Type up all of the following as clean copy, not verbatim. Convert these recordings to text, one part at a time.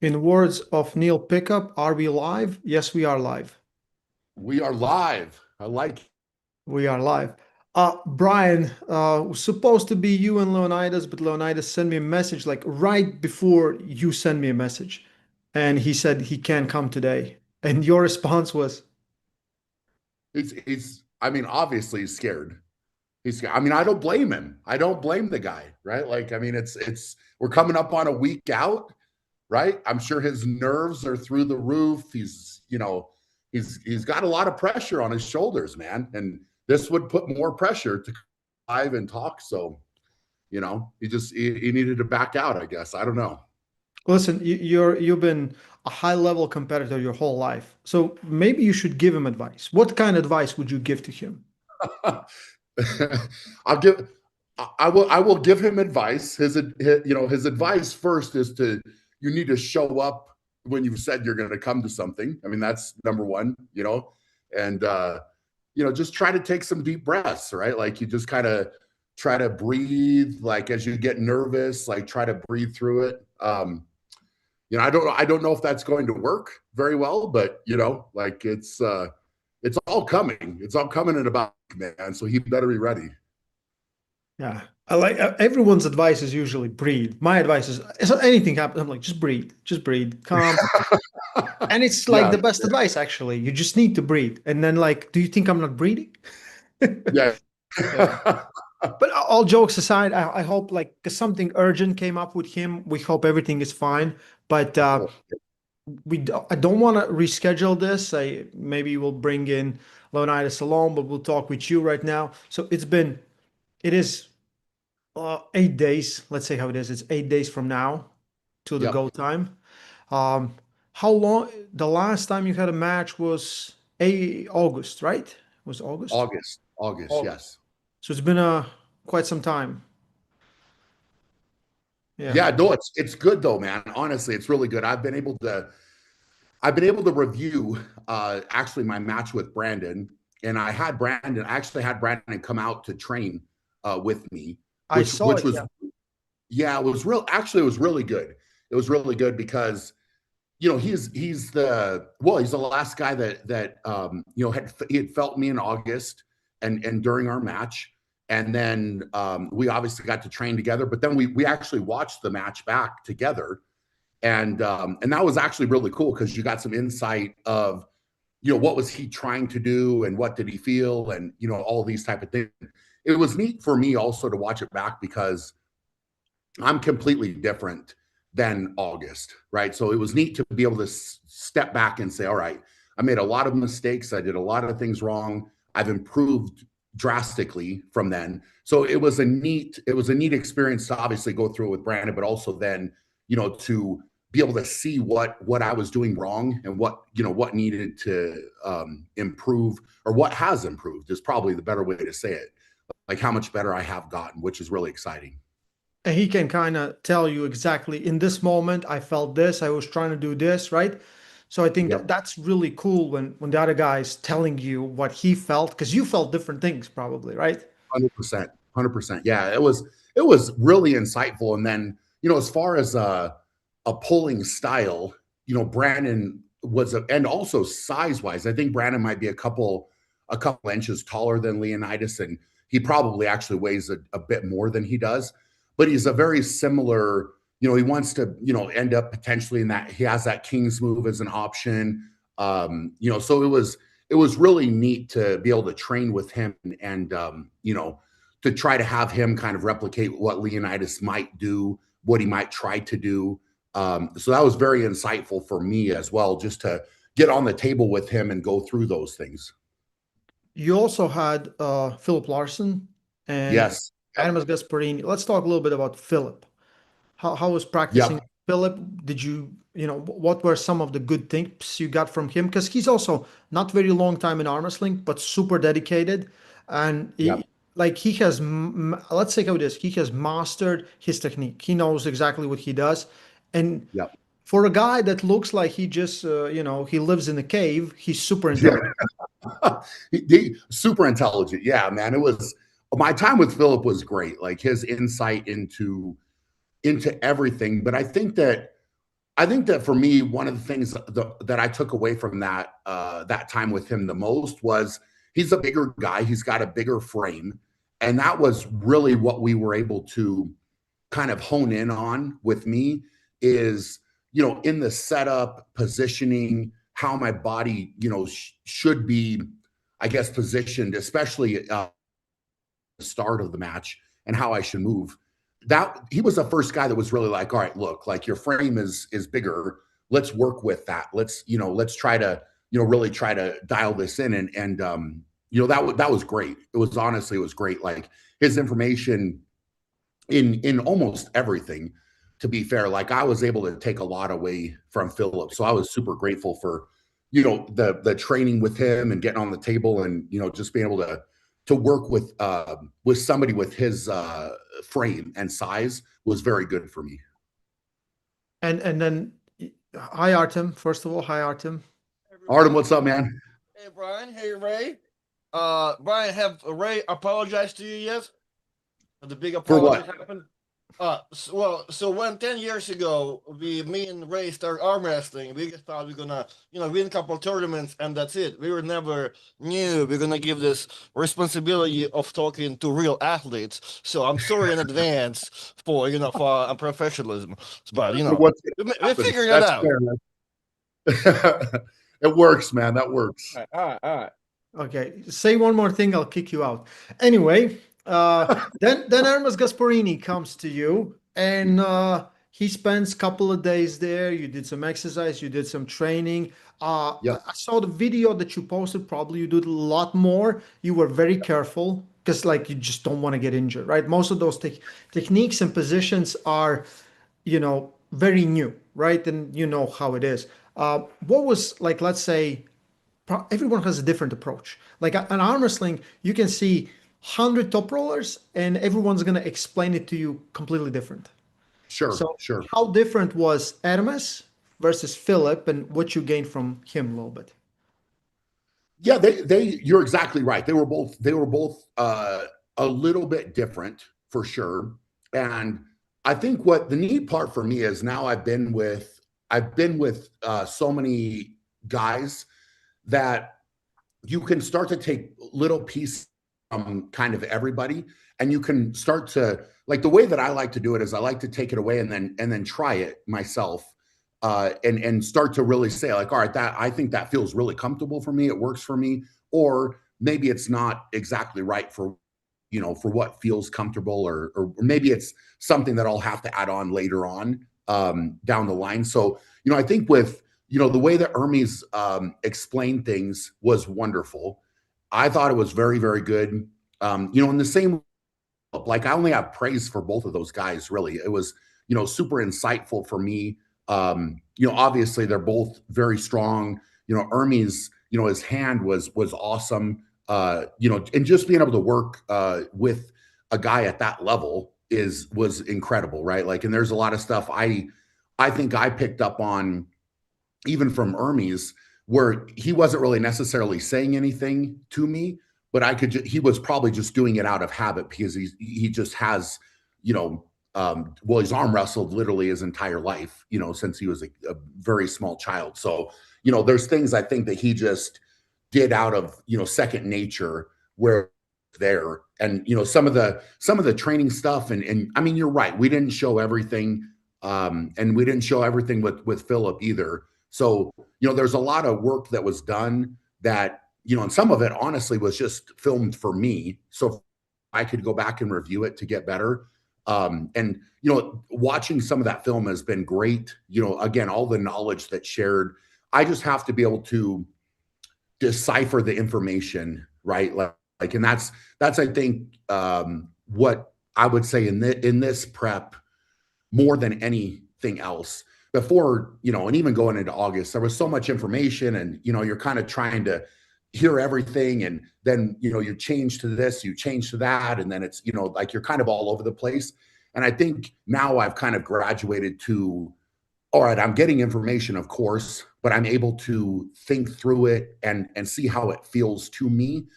In words of Neil Pickup, are we live? Yes, we are live. We are live. I like We are live. Brian, was supposed to be you and Leonidas, but Leonidas sent me a message like right before you sent me a message. And he said he can't come today. And your response was, he's I mean, obviously he's scared. He's I mean, I don't blame him. I don't blame the guy, right? Like, I mean, it's we're coming up on a week out, right? I'm sure his nerves are through the roof. He's got a lot of pressure on his shoulders, man. And this would put more pressure to live and talk. So, he needed to back out, I guess. I don't know. listen, you've been a high level competitor your whole life. So maybe you should give him advice. What kind of advice would you give to him? I'll give I will give him advice. His advice first is to you need to show up when you've said you're going to come to something. I mean, that's number one, and just try to take some deep breaths, right? Like you just kind of try to breathe, like as you get nervous, like try to breathe through it. I don't know if that's going to work very well, but like it's all coming. It's all coming in about, man. So he better be ready. Yeah. I like everyone's advice is usually breathe. My advice is if anything happens, I'm like, just breathe, calm. And it's like Yeah, the best advice, actually. You just need to breathe. And then, like, do you think I'm not breathing? yeah. Yeah. But all jokes aside, I hope, like, because something urgent came up with him. We hope everything is fine. But Cool. I don't want to reschedule this. Maybe we'll bring in Leonidas alone, but we'll talk with you right now. So it is 8 days. Let's say how it is. It's 8 days from now to the Yep. go time. Um, how long? The last time you had a match was August, right? Was August? August. August. Yes. So it's been quite some time. Yeah. Yeah. No, it's good though, man. Honestly, it's really good. I've been able to review actually my match with Brandon, and I actually had Brandon come out to train with me, I which saw which it. was Yeah. yeah, it was real. Actually, it was really good. It was really good because he's the last guy that he had felt me in August and during our match, and then we obviously got to train together. But then we actually watched the match back together, and that was actually really cool because you got some insight of what was he trying to do and what did he feel and all these type of things. It was neat for me also to watch it back because I'm completely different than August, right? So it was neat to be able to step back and say, all right, I made a lot of mistakes. I did a lot of things wrong. I've improved drastically from then. So it was a neat experience to obviously go through it with Brandon, but also then, to be able to see what I was doing wrong and what needed to improve or what has improved is probably the better way to say it. Like how much better I have gotten, which is really exciting. And he can kind of tell you exactly in this moment, I felt this, I was trying to do this, right? So I think Yep. that's really cool when the other guy is telling you what he felt, because you felt different things probably, right? 100%. 100%. Yeah, it was really insightful. And then, as far as a pulling style, Brandon and also size-wise, I think Brandon might be a couple inches taller than Leonidas, and he probably actually weighs a bit more than he does. But he's a very similar, he wants to, end up potentially in that he has that King's move as an option. So it was really neat to be able to train with him and to try to have him kind of replicate what Leonidas might do, what he might try to do. So that was very insightful for me as well, just to get on the table with him and go through those things. You also had Philip Larson and Yes. Yep. Adamas Gasparini. Let's talk a little bit about Philip. How was practicing Yep. Philip? Did what were some of the good tips you got from him? Because he's also not very long time in arm wrestling, but super dedicated. And Yep. he has, let's say how it is, he has mastered his technique. He knows exactly what he does. And Yep. for a guy that looks like he just, he lives in a cave, he's super Yeah. intelligent. Super intelligent. Yeah, man. It was my time with Philip was great. Like his insight into everything. But I think that I think that for me, one of the things that I took away from that time with him the most was he's a bigger guy. He's got a bigger frame, and that was really what we were able to kind of hone in on with me is, in the setup, positioning, how my body, should be, I guess, positioned, especially the start of the match, and how I should move. That he was the first guy that was really like, all right, look, like your frame is bigger. Let's work with that. Let's try to, really try to dial this in. That was great. It was great. Like his information in almost everything, to be fair. Like I was able to take a lot away from Philip. So I was super grateful for, the training with him and getting on the table and, just being able to work with somebody with his frame and size was very good for me. And then, hi Artem. First of all, hi Artem. Artem, Everyone. what's up, man? Hey Brian. Hey Ray. Brian, have Ray apologized to you yet? The big For apology what? happened. So when 10 years ago, me and Ray started arm wrestling, we just thought we are gonna, win a couple tournaments and that's it. We were never knew we're gonna give this responsibility of talking to real athletes. So I'm sorry in advance for for professionalism, but What's we happened? figured it That's out. fair. It works, man. That works. All right. Okay, say one more thing, I'll kick you out. Anyway, then Hermes Gasparini comes to you, and he spends a couple of days there. You did some exercise, you did some training. Yep. I saw the video that you posted. Probably you did a lot more. You were very careful because, like, you just don't want to get injured, right? Most of those techniques and positions are, very new, right? And you know how it is. What was like, let's say everyone has a different approach. Like an arm wrestling, you can see 100 top rollers and everyone's going to explain it to you completely different. Sure. So Sure. how different was Hermes versus Philip and what you gained from him a little bit? Yeah, you're exactly right. They were both a little bit different for sure. And I think what the neat part for me is now I've been with so many guys that you can start to take little pieces from kind of everybody, and you can start to, like, the way that I like to do it is I like to take it away and then try it myself, and start to really say, like, all right, that I think that feels really comfortable for me, it works for me, or maybe it's not exactly right for, for what feels comfortable, or maybe it's something that I'll have to add on later on, down the line. So, I think with, the way that Hermes explained things was wonderful. I thought it was very, very good. In the same, like, I only have praise for both of those guys, really. It was, super insightful for me. Obviously they're both very strong. Hermes, his hand was awesome. And just being able to work with a guy at that level was incredible, right? Like, and there's a lot of stuff I think I picked up on even from Hermes, where he wasn't really necessarily saying anything to me, but he was probably just doing it out of habit because he just has, well, he's arm wrestled literally his entire life, since he was a very small child. So, there's things I think that he just did out of, second nature, where there. And, some of the training stuff, and I mean, you're right, we didn't show everything. And we didn't show everything with Philip either. So, there's a lot of work that was done that, and some of it honestly was just filmed for me. So I could go back and review it to get better. And, watching some of that film has been great. Again, all the knowledge that's shared, I just have to be able to decipher the information, right? Like, and that's, I think, what I would say in this prep more than anything else. Before, and even going into August, there was so much information, and, you're kind of trying to hear everything. And then, you change to this, you change to that. And then it's, like, you're kind of all over the place. And I think now I've kind of graduated to, all right, I'm getting information, of course, but I'm able to think through it and see how it feels to me.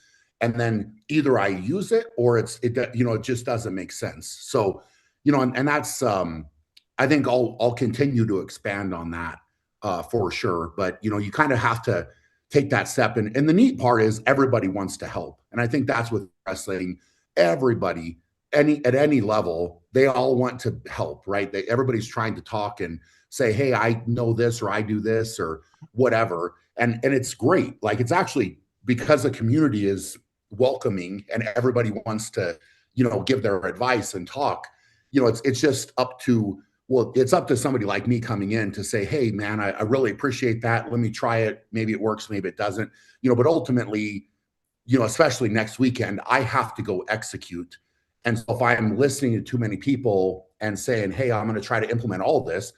And then either I use it or it just doesn't make sense. So, and that's, I think I'll continue to expand on that for sure. But you kind of have to take that step. And the neat part is everybody wants to help. And I think that's with wrestling. Everybody, at any level, they all want to help, right? Everybody's trying to talk and say, hey, I know this, or I do this, or whatever. And it's great. Like, it's actually, because the community is welcoming and everybody wants to, give their advice and talk, it's just up to, well, it's up to somebody like me coming in to say, hey, man, I really appreciate that. Let me try it. Maybe it works, maybe it doesn't, but ultimately, especially next weekend, I have to go execute. And so if I'm listening to too many people and saying, hey, I'm going to try to implement all this,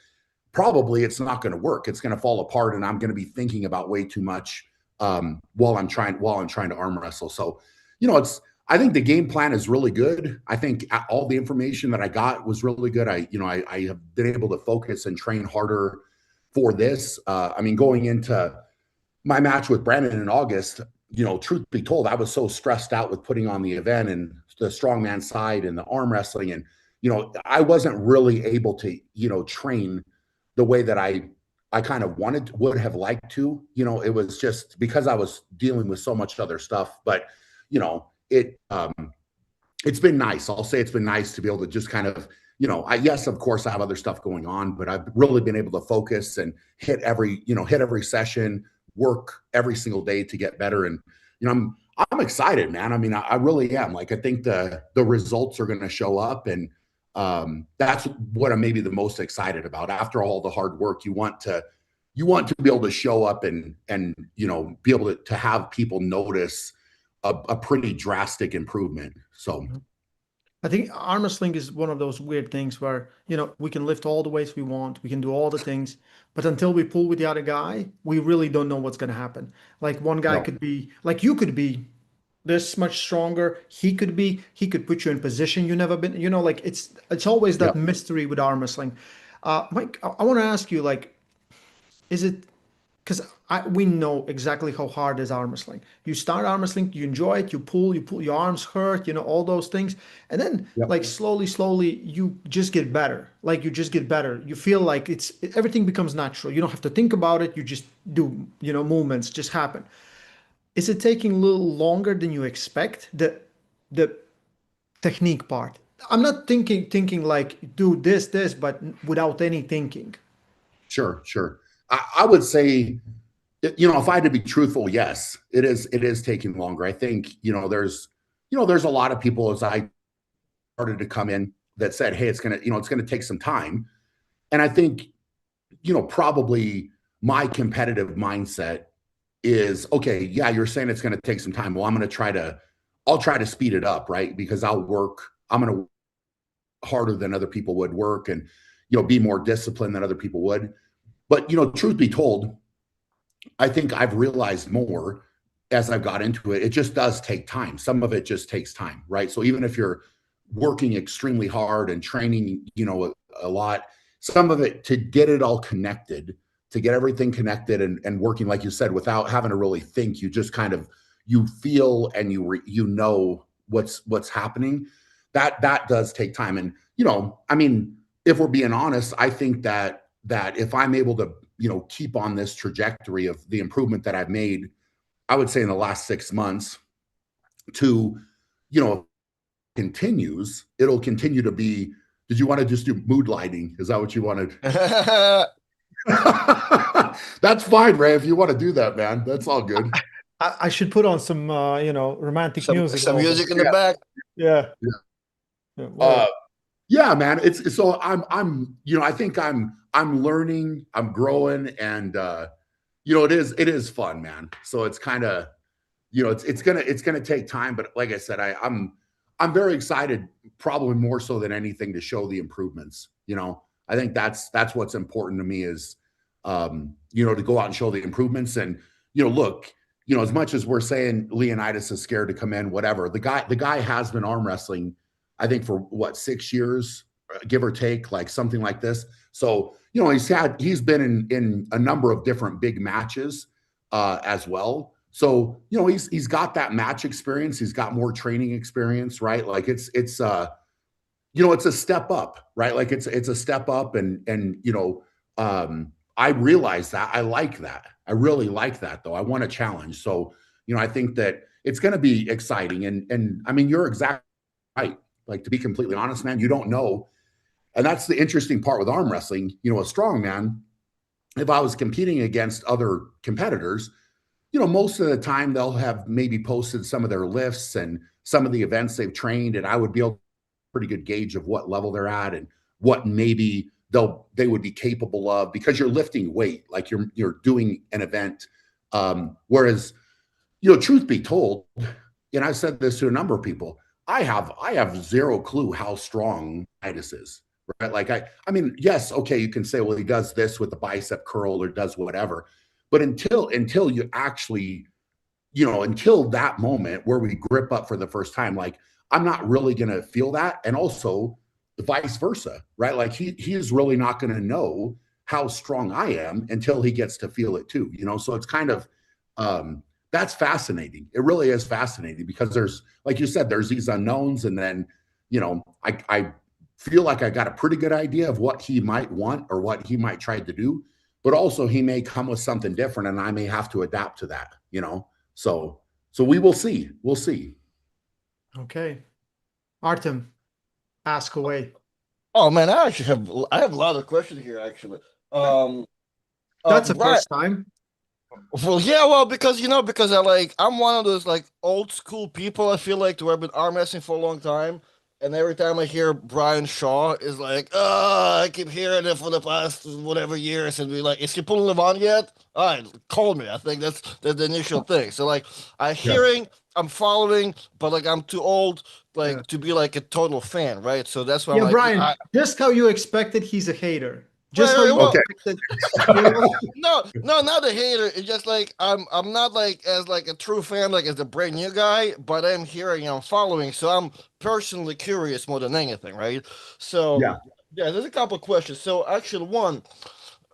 probably it's not going to work. It's going to fall apart, and I'm going to be thinking about way too much while I'm trying to arm wrestle. So, I think the game plan is really good. I think all the information that I got was really good. I have been able to focus and train harder for this. Going into my match with Brandon in August, truth be told, I was so stressed out with putting on the event and the strongman side and the arm wrestling. And, I wasn't really able to, train the way that I kind of would have liked to. It was just because I was dealing with so much other stuff. But, it's been nice. I'll say it's been nice to be able to just kind of, yes, of course I have other stuff going on, but I've really been able to focus and hit every session, work every single day to get better. And, I'm excited, man. I really am. Like, I think the results are going to show up, and that's what I'm maybe the most excited about. After all the hard work, you want to be able to show up and be able to have people notice a pretty drastic improvement. So I think arm wrestling is one of those weird things where, we can lift all the weights we want, we can do all the things, but until we pull with the other guy, we really don't know what's going to happen. Like, one guy could be, like, you could be this much stronger. He could put you in position you never been, like, it's always that mystery with arm wrestling. Mike, I want to ask you, like, is it, because we know exactly how hard is arm wrestling. You start arm wrestling, you enjoy it, you pull, your arms hurt, all those things. And then like slowly, you just get better. Like, you just get better. You feel like everything becomes natural. You don't have to think about it. You just do, movements just happen. Is it taking a little longer than you expect? The technique part. I'm not thinking like do this, but without any thinking. Sure. I would say, if I had to be truthful, yes, it is taking longer. I think, there's a lot of people, as I started to come in, that said, hey, it's going to take some time. And I think, probably my competitive mindset is, okay, yeah, you're saying it's going to take some time. Well, I'll try to speed it up, right? Because I'm going to work harder than other people would work, and, be more disciplined than other people would. But, truth be told, I think I've realized more as I've got into it. It just does take time. Some of it just takes time, right? So even if you're working extremely hard and training, a lot, some of it, to get it all connected, to get everything connected and working, like you said, without having to really think, you just kind of, you feel and you know what's happening. That does take time. And, if we're being honest, I think that if I'm able to, keep on this trajectory of the improvement that I've made, I would say in the last 6 months, to, continues, it'll continue to be. Did you want to just do mood lighting? Is that what you wanted? That's fine, Ray. If you want to do that, man, that's all good. I should put on some, romantic music. Some music in the back. Yeah. Yeah, man. It's so I'm I think I'm learning, I'm growing, and it is fun, man. So it's kind of, it's gonna take time, but like I said, I'm very excited, probably more so than anything, to show the improvements. I think that's what's important to me is, to go out and show the improvements. And, look, as much as we're saying Leonidas is scared to come in, whatever, the guy has been arm wrestling, I think, for what, 6 years, give or take, like something like this. So, he's been in a number of different big matches as well. So, he's got that match experience. He's got more training experience, right? Like it's it's a step up, right? Like it's a step up, and I realize that. I like that. I really like that, though. I want a challenge. So, I think that it's going to be exciting. And I mean, you're exactly right. Like, to be completely honest, man, you don't know. And that's the interesting part with arm wrestling. A strongman, if I was competing against other competitors, most of the time they'll have maybe posted some of their lifts and some of the events they've trained, and I would be able to pretty good gauge of what level they're at and what maybe they would be capable of, because you're lifting weight, like you're doing an event. Whereas, truth be told, and I've said this to a number of people, I have zero clue how strong Titus is, right? Like I mean, yes, okay, you can say, well, he does this with the bicep curl or does whatever, but until you actually, until that moment where we grip up for the first time, like I'm not really going to feel that. And also vice versa, right? Like he is really not going to know how strong I am until he gets to feel it too, So it's kind of, that's fascinating. It really is fascinating, because there's, like you said, there's these unknowns. And then, I feel like I got a pretty good idea of what he might want or what he might try to do, but also he may come with something different and I may have to adapt to that, So we will see. We'll see. Okay. Artem, ask away. Oh man, I have a lot of questions here actually. That's the Brian, first time. well, yeah, well, because I'm one of those like old school people. I feel like, who have been arm wrestling for a long time, and every time I hear Brian Shaw is like, oh, I keep hearing it for the past whatever years, and be like, is he pulling them on yet? All right, call me. I think that's the initial thing. So like, I'm Yeah. hearing, I'm following, but like I'm too old Yeah. to be like a total fan, right? So that's why I'm Yeah, like, Brian, just how you expected, he's a hater. Just right, how right, you well, Okay. expected, you know? no, not a hater. It's just like I'm not like as like a true fan, like as a brand new guy, but I'm hearing, I'm following, so I'm personally curious more than anything, right? So Yeah. yeah, there's a couple of questions. So actually, one,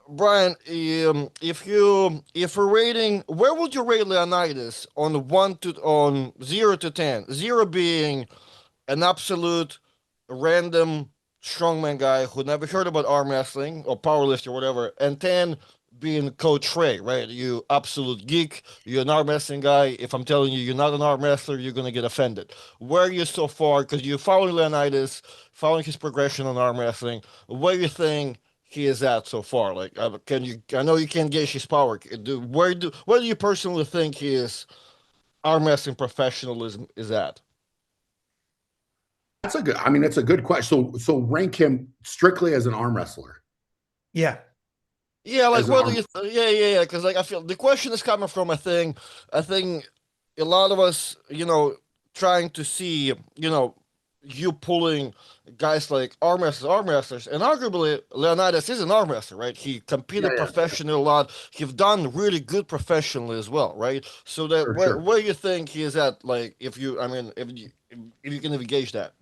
Brian, if you're rating, where would you rate Leonidas on 0 to 10? 0 being an absolute random strongman guy who never heard about arm wrestling or powerlifting or whatever, and 10 being Coach Ray, right? You absolute geek, you're an arm wrestling guy. If I'm telling you you're not an arm wrestler, you're gonna get offended. Where are you so far? Because you're following Leonidas, following his progression on arm wrestling. Where do you think he is at so far? Like, can you? I know you can't gauge his power. Where do you personally think his arm wrestling professionalism is at? It's a good question. So rank him strictly as an arm wrestler. Yeah. Yeah, like As an what do arm. you? Yeah. Because like I feel the question is coming from I think a lot of us, trying to see, you pulling guys like arm wrestlers, and arguably Leonidas is an arm wrestler, right? He Yeah, competed yeah, professionally a lot. He's done really good professionally as well, right? So that for sure. where you think he is at? Like, if you, I mean, if you can even gauge that,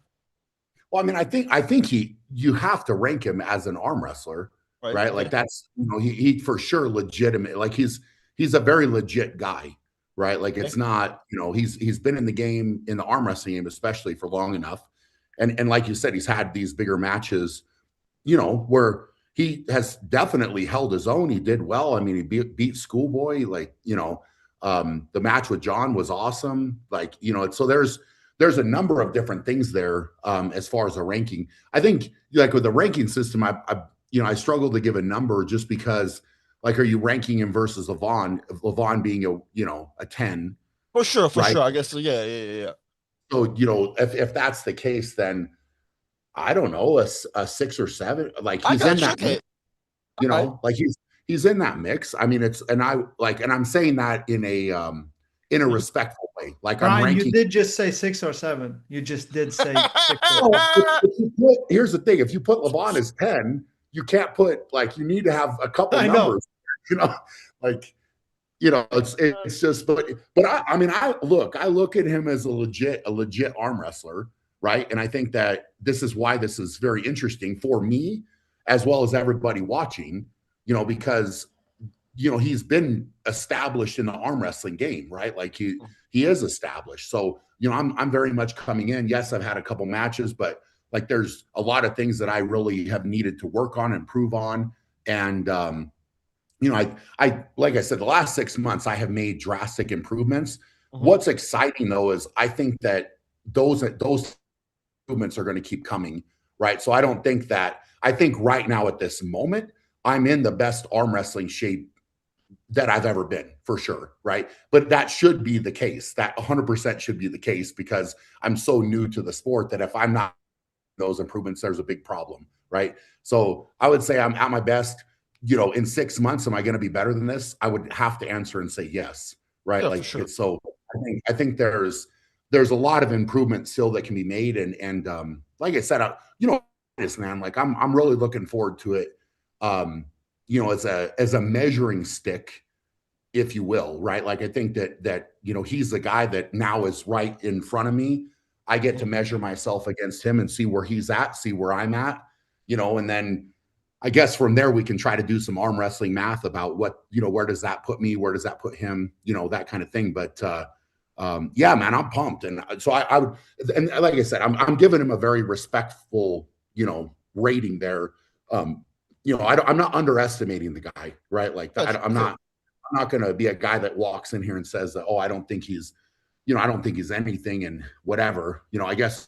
Well, I mean, I think you have to rank him as an arm wrestler, right? right? Like Okay. that's, he for sure legitimate. Like he's a very legit guy, right? Like Okay. it's not, he's been in the game, in the arm wrestling game especially, for long enough. And like you said, he's had these bigger matches, where he has definitely held his own. He did well. I mean, he beat Schoolboy, like, the match with John was awesome. Like, so there's a number of different things there, as far as the ranking. I think, like with the ranking system, I struggle to give a number, just because, like, are you ranking him versus Levon being a 10, For right? sure. I guess so. Yeah. So, if that's the case, then I don't know, a 6 or 7. Like, I he's in got you. that Okay. mix, All right. like he's in that mix. I mean, and I'm saying that in a Mhm. respectful way. Like, I'm Brian, you ranking. did just say 6 or 7. You just did say 6 or 7. Well, here's the thing: if you put Levon as 10, you can't put, like, you need to have a couple I know. numbers, you know, like, it's just, but I look at him as a legit arm wrestler, right? And I think that this is why this is very interesting for me, as well as everybody watching, because he's been established in the arm wrestling game, right? Like he is established. So, I'm very much coming in. Yes, I've had a couple matches, but like there's a lot of things that I really have needed to work on, improve on. And, I, like I said, the last 6 months, I have made drastic improvements. What's exciting though, is I think that those improvements are going to keep coming. Right. So I think right now at this moment, I'm in the best arm wrestling shape that I've ever been, for sure. Right. But that should be the case. That 100% should be the case, because I'm so new to the sport that if I'm not those improvements, there's a big problem. Right. So I would say I'm at my best. In 6 months, am I going to be better than this? I would have to answer and say yes. Right. Yeah, for Like, sure. so I think there's a lot of improvement still that can be made. And like I said, this, man, like I'm really looking forward to it. As a measuring stick, if you will, right? Like, I think that he's the guy that now is right in front of me. I get to measure myself against him and see where he's at, see where I'm at, and then I guess from there we can try to do some arm wrestling math about what, where does that put me? Where does that put him? That kind of thing. But yeah, man, I'm pumped. And so I would, and like I said, I'm giving him a very respectful, rating there. I'm not underestimating the guy, right? Like I'm not going to be a guy that walks in here and says that, oh, I don't think he's anything and whatever. I guess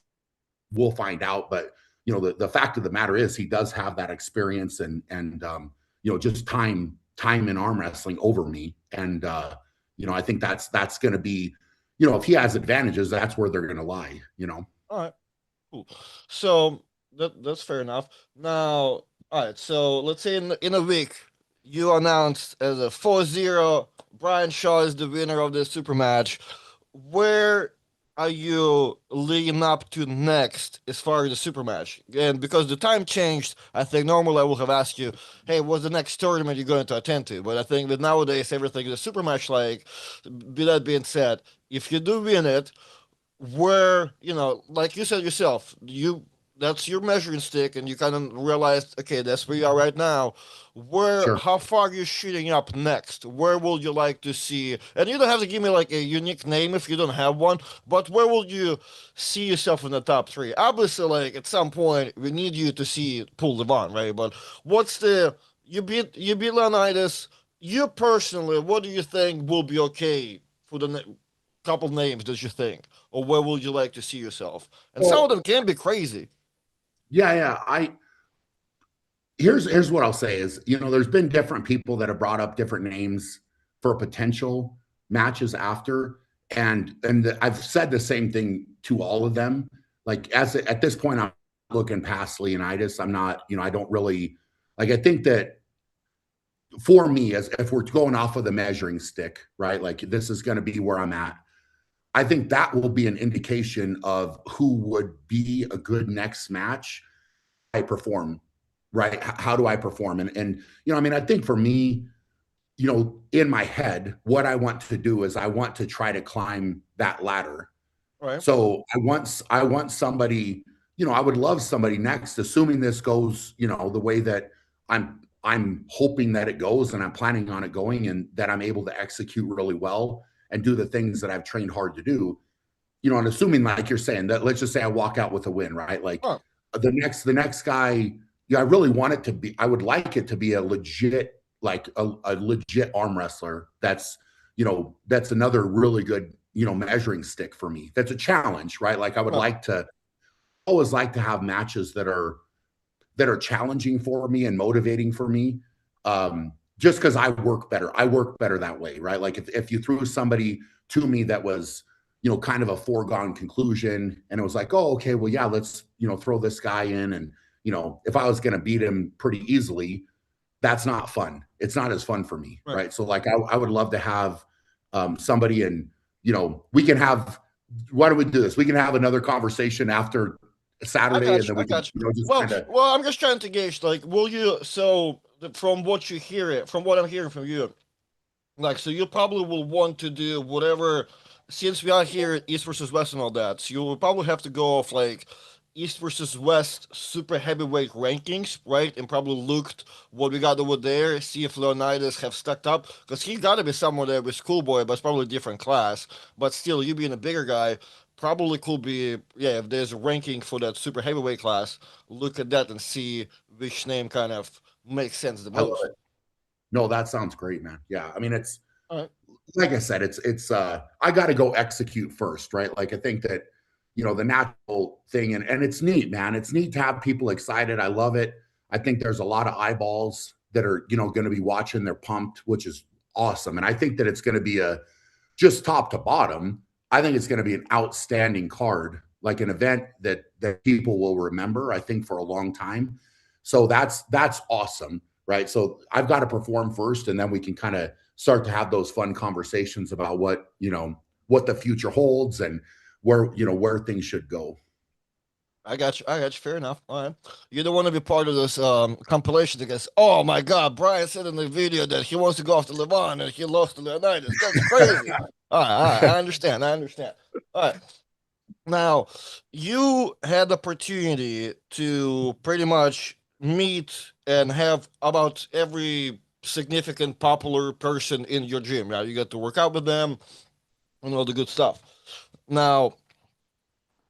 we'll find out. But the fact of the matter is, he does have that experience and just time in arm wrestling over me. And I think that's going to be, if he has advantages, that's where they're going to lie. All right, cool. So that's fair enough. Now, all right. So let's say in a week, you announced as a 4-0, Brian Shaw is the winner of this super match. Where are you leading up to next as far as the super match? And because the time changed, I think normally I would have asked you, hey, what's the next tournament you're going to attend to? But I think that nowadays everything is a super match. Like, that being said, if you do win it, where, like you said yourself, that's your measuring stick, and you kind of realized, okay, that's where you are right now. Sure. How far are you shooting up next? Where will you like to see? And you don't have to give me like a unique name if you don't have one, but where will you see yourself in the top three? Obviously, like at some point, we need you to see Paul Devon, right? But you beat Leonidas. You personally, what do you think will be okay for the couple names that you think, or where would you like to see yourself? And some of them can be crazy. Yeah. Here's what I'll say is, there's been different people that have brought up different names for potential matches after, and I've said the same thing to all of them. Like, at this point, I'm looking past Leonidas. I'm not, I don't really like. I think that for me, as if we're going off of the measuring stick, right? Like, this is going to be where I'm at. I think that will be an indication of who would be a good next match. I perform, right? How do I perform? And I think for me, in my head, what I want to do is I want to try to climb that ladder. Right. So I want somebody, I would love somebody next, assuming this goes, the way that I'm hoping that it goes, and I'm planning on it going, and that I'm able to execute really well and do the things that I've trained hard to do, and assuming, like you're saying, that let's just say I walk out with a win, right? Like, the next guy, I really want it to be, I would like it to be a legit, like a legit arm wrestler. That's another really good, measuring stick for me. That's a challenge, right? Like, I would always like to have matches that are challenging for me and motivating for me. Just because I work better that way, right? Like, if you threw somebody to me that was, kind of a foregone conclusion, and it was like, oh, okay, well, yeah, let's, throw this guy in, and, if I was going to beat him pretty easily, that's not fun. It's not as fun for me, right? So, like, I would love to have somebody, and, we can have, why don't we do this? We can have another conversation after Saturday, and then we can, well, I'm just trying to gauge, like, from what I'm hearing from you, like, so you probably will want to do whatever, since we are here East versus West and all that, so you will probably have to go off like East versus West super heavyweight rankings, right? And probably looked what we got over there, see if Leonidas have stuck up, because he got to be somewhere there with Schoolboy, but it's probably a different class. But still, you being a bigger guy, probably could be, yeah, if there's a ranking for that super heavyweight class, look at that and see which name kind of makes sense the I love most. it. No, that sounds great, man. Yeah, I mean, it's All right. like I said, it's I got to go execute first, right? Like I think that the natural thing, and it's neat, man. It's neat to have people excited. I love it. I think there's a lot of eyeballs that are going to be watching. They're pumped, which is awesome. And I think that it's going to be a just top to bottom. I think it's going to be an outstanding card, like an event that people will remember, I think, for a long time. So that's awesome, right? So I've got to perform first, and then we can kind of start to have those fun conversations about what the future holds and where things should go. I got you. I got you. Fair enough. All right. You don't want to be part of this compilation that goes, oh my God, Brian said in the video that he wants to go after Levon and he lost to Leonidas. That's crazy. All right. All right. I understand. I understand. All right. Now, you had the opportunity to pretty much meet and have about every significant popular person in your gym. Now, you get to work out with them and all the good stuff. Now,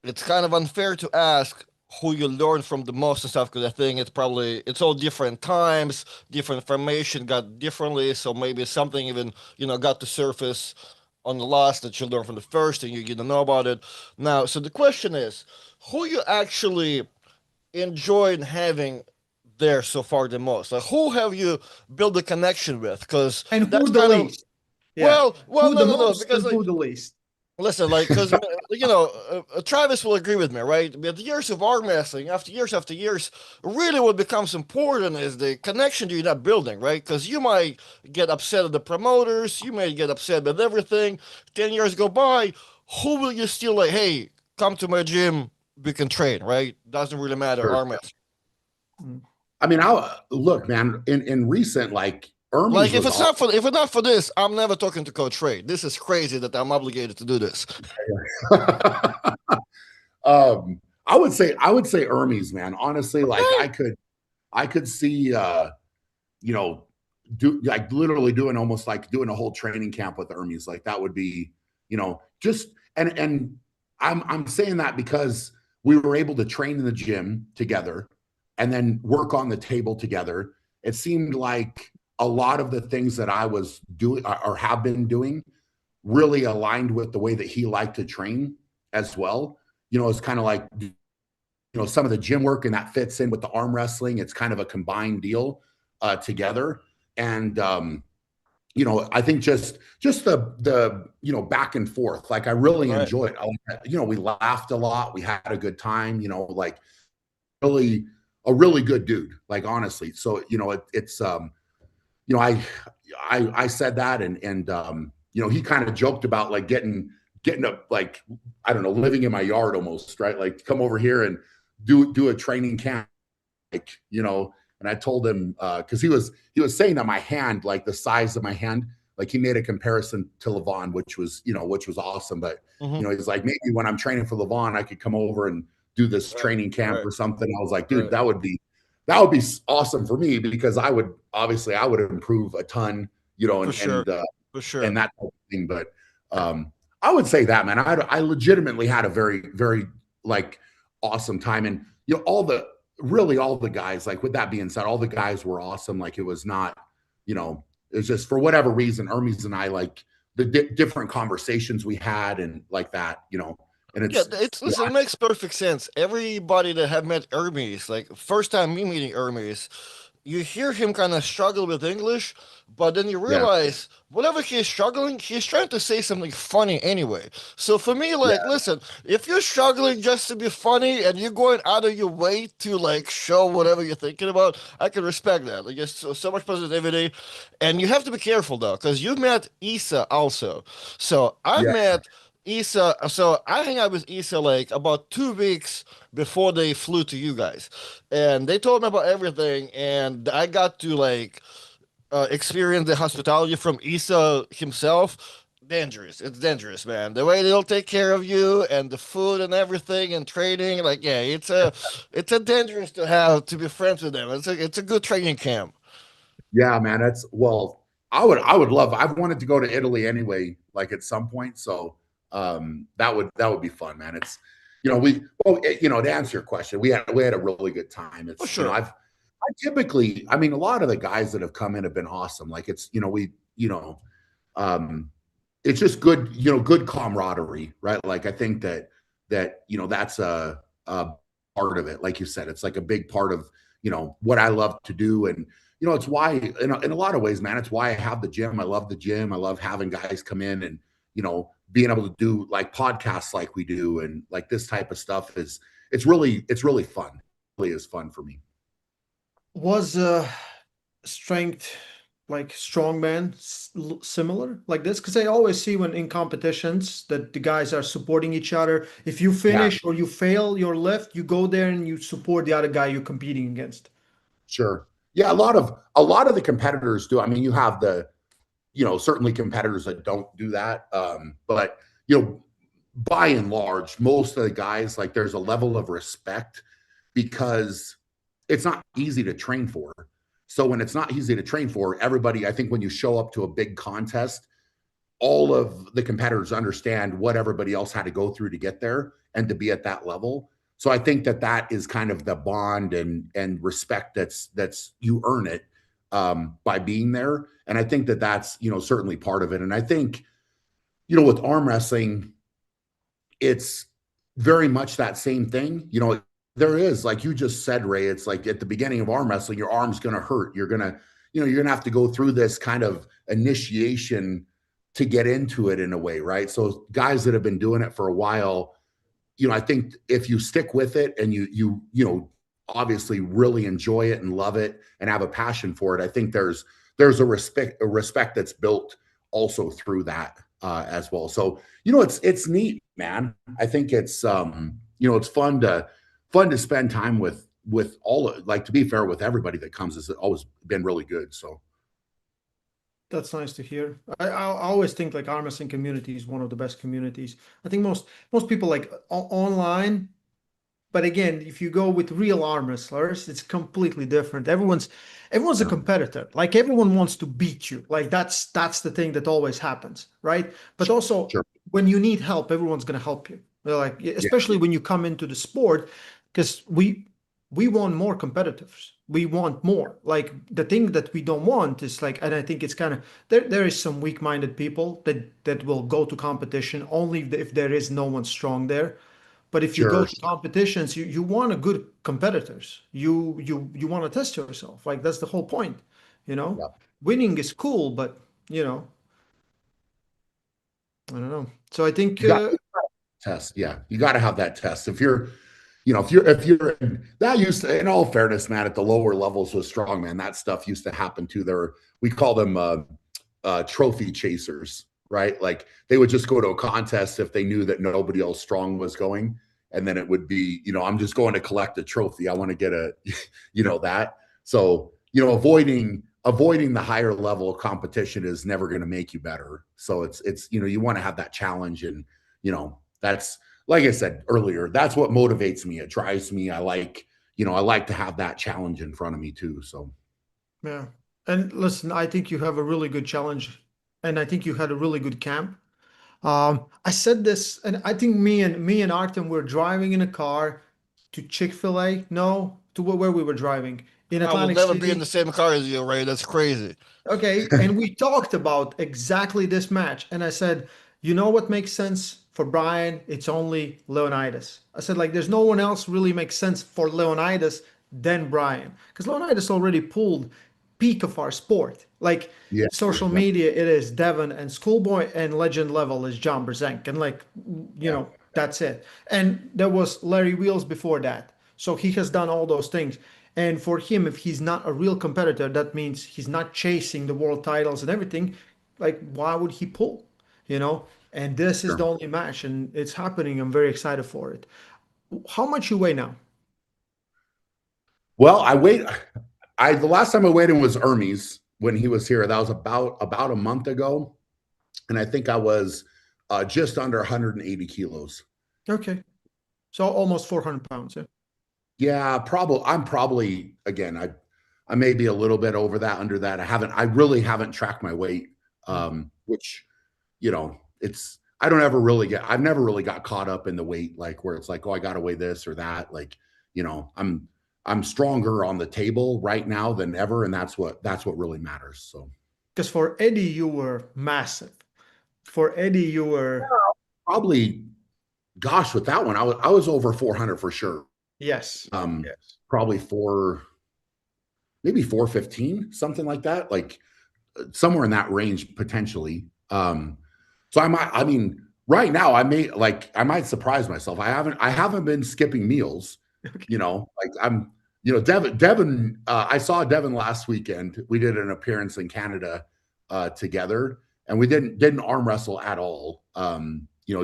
it's kind of unfair to ask who you learn from the most and stuff because I think it's all different times, different information got differently. So maybe something even got to surface on the last that you learned from the first and you didn't know about it. Now, so the question is, who you actually enjoyed having there so far the most? Like, who have you built a connection with? Because And that's who the kind of least? Yeah. well, Who no, the no, no, most because and like who the least? listen, like, because Travis will agree with me, right? With years of arm wrestling, after years, really what becomes important is the connection you're not building, right? Because you might get upset at the promoters, you may get upset with everything. 10 years go by, who will you still like? Hey, come to my gym, we can train, right? Doesn't really matter, Sure. arm wrestling. I mean, I'll look, man. In recent, like Ermies Like if was it's not for this, I'm never talking to Coach Ray. This is crazy that I'm obligated to do this. I would say Ermies, man. Honestly, like I could see you know, do like literally doing almost like doing a whole training camp with Ermies. Like that would be, just and I'm saying that because we were able to train in the gym together and then work on the table together. It seemed like a lot of the things that I was doing or have been doing really aligned with the way that he liked to train as well. It's kind of like some of the gym work and that fits in with the arm wrestling. It's kind of a combined deal together. And I think just the back and forth, like I really Right. enjoyed it. We laughed a lot. We had a good time, like really a really good dude, like honestly. So, I said that and he kind of joked about like getting up, like, I don't know, living in my yard almost, right? Like come over here and do a training camp, like, and I told him, cause he was saying that my hand, like the size of my hand, like he made a comparison to Levon, which was awesome. But, he's like, maybe when I'm training for Levon, I could come over and do this training camp or something. I was like, dude, that would be awesome for me because I would improve a ton, For sure. For sure. and that type of thing. But I would say that, man, I legitimately had a very, very like awesome time. And all the guys, like with that being said, all the guys were awesome. Like it was not, it's just for whatever reason, Hermes and I, like the different conversations we had and like that, and listen, it makes perfect sense. Everybody that have met Hermes, like first time me meeting Hermes, you hear him kind of struggle with English, but then you realize whatever he's struggling, he's trying to say something funny anyway. So for me, like, listen, if you're struggling just to be funny and you're going out of your way to like show whatever you're thinking about, I can respect that. Like, just so much positivity, and you have to be careful though, because you've met Issa also. So I've met Issa. So I hang out with Issa like about 2 weeks before they flew to you guys, and they told me about everything, and I got to like experience the hospitality from Issa himself. Dangerous. It's dangerous, man. The way they'll take care of you and the food and everything and training, like it's a dangerous to be friends with them. It's a good training camp. Yeah, man. I would love. I've wanted to go to Italy anyway, like at some point. So That would be fun, man. It's, to answer your question, we had a really good time. For It's, sure. I mean, a lot of the guys that have come in have been awesome. Like it's, um, it's just good, good camaraderie, right? Like I think that's a part of it. Like you said, it's like a big part of, what I love to do. And, it's why, in a lot of ways, man, it's why I have the gym. I love the gym. I love having guys come in and, being able to do like podcasts like we do. And like this type of stuff it's really fun. It really is fun for me. Was strength like strongman similar like this? Because I always see when in competitions that the guys are supporting each other. If you Yeah, finish or you fail your lift, you go there and you support the other guy you're competing against. sure. Yeah, a lot of the competitors do. I mean, you have certainly competitors that don't do that. But by and large, most of the guys, like there's a level of respect because it's not easy to train for. So when it's not easy to train for, everybody, I think when you show up to a big contest, all of the competitors understand what everybody else had to go through to get there and to be at that level. So I think that is kind of the bond and respect that's you earn it by being there. And I think that's certainly part of it. And I think with arm wrestling, it's very much that same thing. There is, like you just said, Ray, it's like at the beginning of arm wrestling, your arm's going to hurt. You're going to have to go through this kind of initiation to get into it in a way, right? So guys that have been doing it for a while, I think if you stick with it and you obviously really enjoy it and love it and have a passion for it, I think there's a respect that's built also through that as well. So it's neat, man. I think it's it's fun to spend time with all, like, to be fair, with everybody that comes. Has always been really good. So That's nice to hear. I always think like arm wrestling community is one of the best communities. I think most people like online, but again, if you go with real arm wrestlers, it's completely different. Everyone's a yeah, competitor. Like everyone wants to beat you. Like that's the thing that always happens, right? But also sure, when you need help, everyone's gonna help you. They're like, yeah, especially when you come into the sport, because we want more competitors. We want more. Like the thing that we don't want is like, and I think it's kind of there is some weak-minded people that will go to competition only if there is no one strong there. But if you go sure, to competitions, you want a good competitors. You want to test yourself. Like that's the whole point, you know? yeah. Winning is cool, but you know, I don't know. So I think You got test. Yeah, you got to have that test. If you're that used to, in all fairness, man, at the lower levels with strongman, that stuff used to happen too. We call them trophy chasers, right? Like they would just go to a contest if they knew that nobody else strong was going, and then it would be, I'm just going to collect a trophy. I want to get a, that. So avoiding the higher level of competition is never going to make you better. So it's you want to have that challenge, and that's, like I said earlier, that's what motivates me. It drives me. I like to have that challenge in front of me too. So yeah. And listen, I think you have a really good challenge, and I think you had a really good camp. I said this, and I think me and Artem were driving in a car to Chick-fil-A. No, to where we were driving in I will Atlantic never be in City. the same car as you, Ray. That's crazy. Okay, and we talked about exactly this match, and I said, you know what makes sense for Brian? It's only Leonidas. I said, like, there's no one else really makes sense for Leonidas than Brian, because Leonidas already pulled peak of our sport. Like yeah, social yeah, media, it is Devon and Schoolboy, and legend level is John Brzenk, and like, yeah, that's it. And there was Larry Wheels before that, so he has done all those things. And for him, if he's not a real competitor, that means he's not chasing the world titles and everything. Like, why would he pull? You know? And this is the sure. only match, and it's happening. I'm very excited for it. How much you weigh now? Well, the last time I weighed in was Ernie's when he was here. That was about a month ago, and I think I was just under 180 kilos. Okay. So almost 400 pounds. Yeah. Yeah, probably. I'm probably, again, I may be a little bit over that, under that. I really haven't tracked my weight, Mm. which, it's I've never really got caught up in the weight, like where it's like, oh, I got to weigh this or that. Like, I'm stronger on the table right now than ever. And that's what really matters. So Because for Eddie, you were massive. For Eddie, you were, probably, gosh, with that one, I was over 400 for sure. yes, Um, yes. probably maybe 415, something like that. Like somewhere in that range potentially. So I mean, right now I might surprise myself. I haven't been skipping meals, Okay. like Devin, I saw Devin last weekend. We did an appearance in Canada together, and we didn't arm wrestle at all.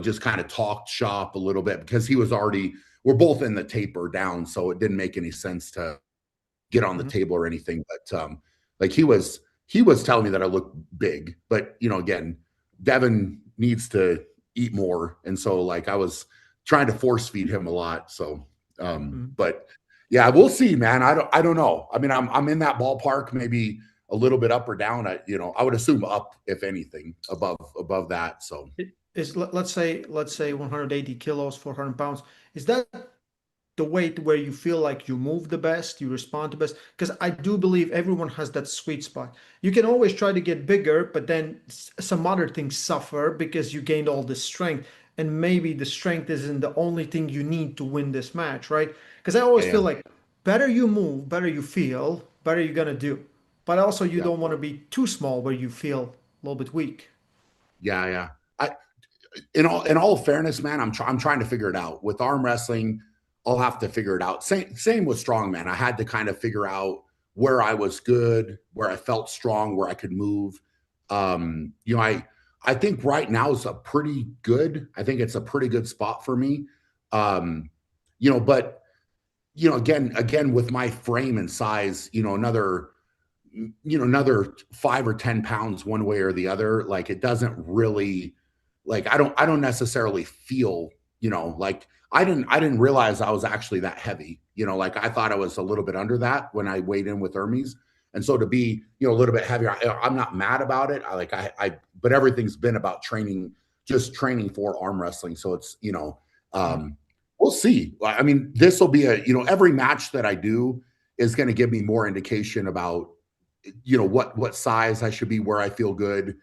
Just kind of talked shop a little bit because we're both in the taper down, so it didn't make any sense to get on the Mhm. table or anything. But like he was telling me that I look big, but again, Devin needs to eat more, and so like I was trying to force feed him a lot. So, Mhm. but yeah, we'll see, man. I don't know. I mean, I'm in that ballpark, maybe a little bit up or down. I would assume up, if anything, above that. So Let's say 180 kilos, 400 pounds. Is that the weight where you feel like you move the best, you respond the best? Because I do believe everyone has that sweet spot. You can always try to get bigger, but then some other things suffer because you gained all this strength. And maybe the strength isn't the only thing you need to win this match, right? Because I always yeah, feel like better you move, better you feel, better you're gonna do. But also you yeah, don't want to be too small where you feel a little bit weak. yeah, yeah. I in all fairness, man, I'm trying to figure it out. With arm wrestling, I'll have to figure it out. Same with strongman. I had to kind of figure out where I was good, where I felt strong, where I could move. I think right now is a pretty good. I think it's a pretty good spot for me. Um, but again with my frame and size, another 5 or 10 pounds one way or the other, like it doesn't really, like I don't necessarily feel, like I didn't realize I was actually that heavy. Like I thought I was a little bit under that when I weighed in with Hermes. And so to be, a little bit heavier, I'm not mad about it. But everything's been about training, just training for arm wrestling. So it's, Mm. we'll see. I mean, this will be every match that I do is going to give me more indication about what size I should be, where I feel good,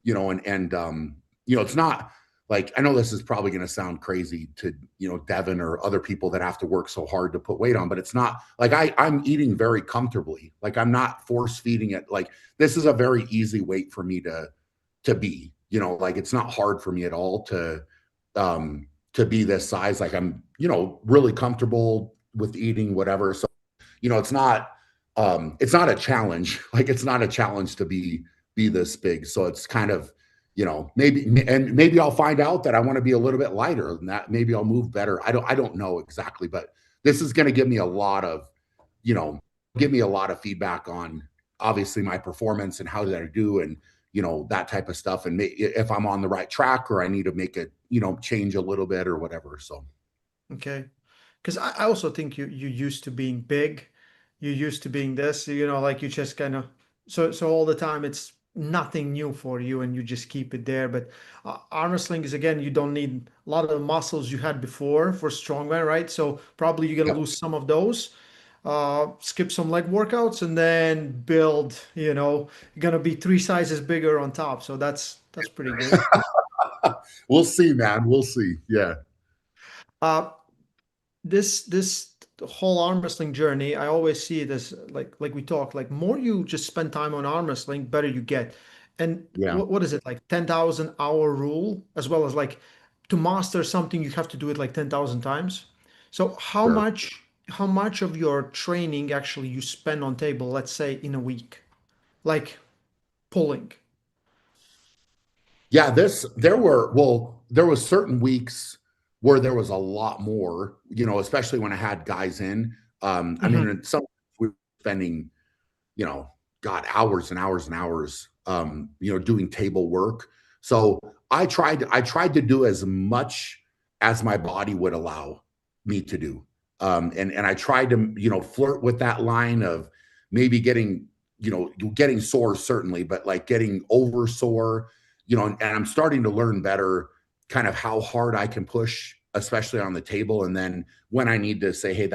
and it's not like, I know this is probably going to sound crazy to Devin or other people that have to work so hard to put weight on, but it's not like I'm eating very comfortably. Like I'm not force feeding it. Like this is a very easy weight for me to be, like it's not hard for me at all to be this size. Like I'm really comfortable with eating whatever. So it's not a challenge. Like it's not a challenge to be this big. So it's kind of, maybe I'll find out that I want to be a little bit lighter than that. Maybe I'll move better. I don't know exactly, but this is going to give me a lot of, you know, give me a lot of feedback on obviously my performance and how did I do, and that type of stuff, and if I'm on the right track or I need to make it, change a little bit or whatever. So Okay. Because I also think you used to being big, you used to being this, like you just kind of, so all the time it's nothing new for you and you just keep it there. But arm wrestling is, again, you don't need a lot of the muscles you had before for strongman, right? So probably you're gonna yep. lose some of those. Skip some leg workouts and then build, you're gonna be 3 sizes bigger on top. So that's pretty good. We'll see, man. We'll see. Yeah. Uh, this whole arm wrestling journey, I always see it as like we talk, like more you just spend time on arm wrestling, better you get. And Yeah. what is it, like 10,000 hour rule, as well as like to master something you have to do it like 10,000 times. So Sure. how much of your training actually you spend on table, let's say in a week, like pulling? Yeah, there was certain weeks where there was a lot more, especially when I had guys in. I mean, Mhm. in some we were spending, you know, God, hours and hours and hours, doing table work. So I tried to do as much as my body would allow me to do. And I tried to, flirt with that line of maybe getting sore, certainly, but like getting over sore, and I'm starting to learn better, kind of how hard I can push, especially on the table. And then when I need to say, hey,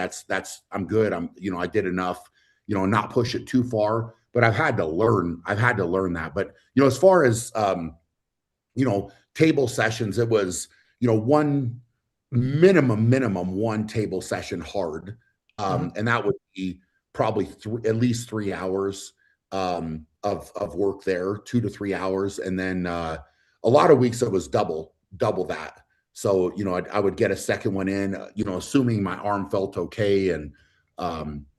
I'm good. I did enough, not push it too far. But I've had to learn that. But, as far as, table sessions, it was, one minimum one table session hard. And that would be probably at least 3 hours of work there, 2 to 3 hours. And then a lot of weeks it was double that. So, I would get a second one in, assuming my arm felt okay and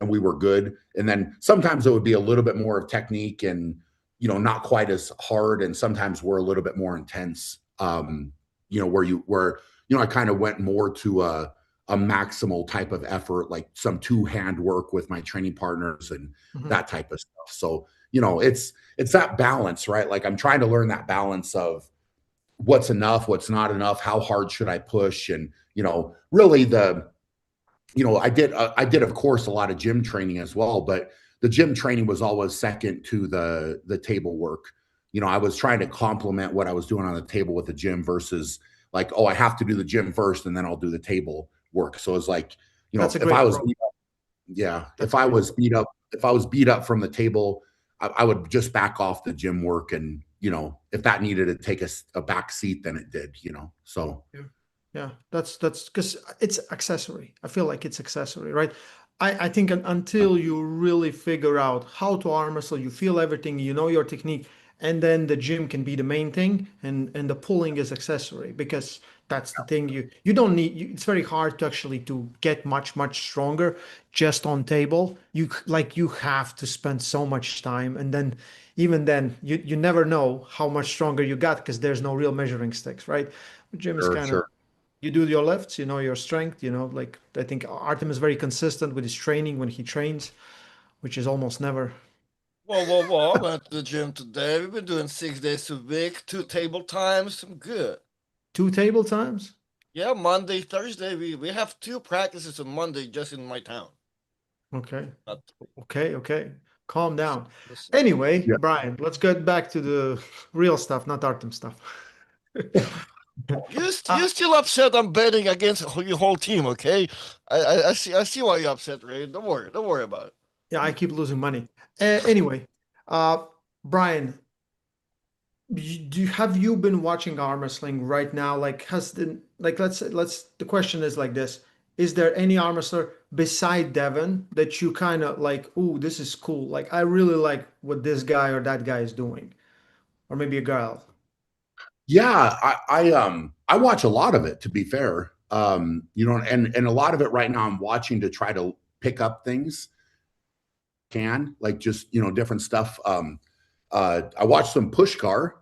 we were good. And then sometimes it would be a little bit more of technique and, not quite as hard. And sometimes we're a little bit more intense, where I kind of went more to a maximal type of effort, like some two-hand work with my training partners and that type of stuff. So, it's that balance, right? Like I'm trying to learn that balance of what's enough, what's not enough, how hard should I push? And, really I did, of course, a lot of gym training as well, but the gym training was always second to the table work. I was trying to complement what I was doing on the table with the gym versus like, oh, I have to do the gym first and then I'll do the table work. So it's like, That's a if great I was approach. if I was beat up from the table, I would just back off the gym work. And, if that needed to take a back seat, then it did, so. Yeah, that's because it's accessory. I feel like it's accessory, right? I think until you really figure out how to arm wrestle, you feel everything, you know your technique, and then the gym can be the main thing, and the pulling is accessory because that's the thing you don't need. It's very hard to actually to get much stronger just on table. You have to spend so much time, and then even then you never know how much stronger you got because there's no real measuring sticks, right? Gym is kind of Sure. you do your lifts, you know your strength, like I think Artem is very consistent with his training when he trains, which is almost never Whoa. I went to the gym today. We've been doing 6 days a week, 2 table times. I'm good. 2 table times. Yeah, Monday, Thursday. We have 2 practices on Monday just in my town. Okay. But Okay. Calm down. listen, Anyway, Yeah. Brian, let's get back to the real stuff, not Artem stuff. you still upset I'm betting against your whole team, okay? I see why you're upset, Ray. Don't worry about it. Yeah, I keep losing money. Anyway, uh, Brian, have you been watching arm wrestling right now? Like, let's the question is like this: is there any arm wrestler beside Devin that you kind of like? Ooh, this is cool. Like, I really like what this guy or that guy is doing, or maybe a girl. Yeah, I watch a lot of it, to be fair. And a lot of it right now I'm watching to try to pick up things like just different stuff. I watched some Pushkar.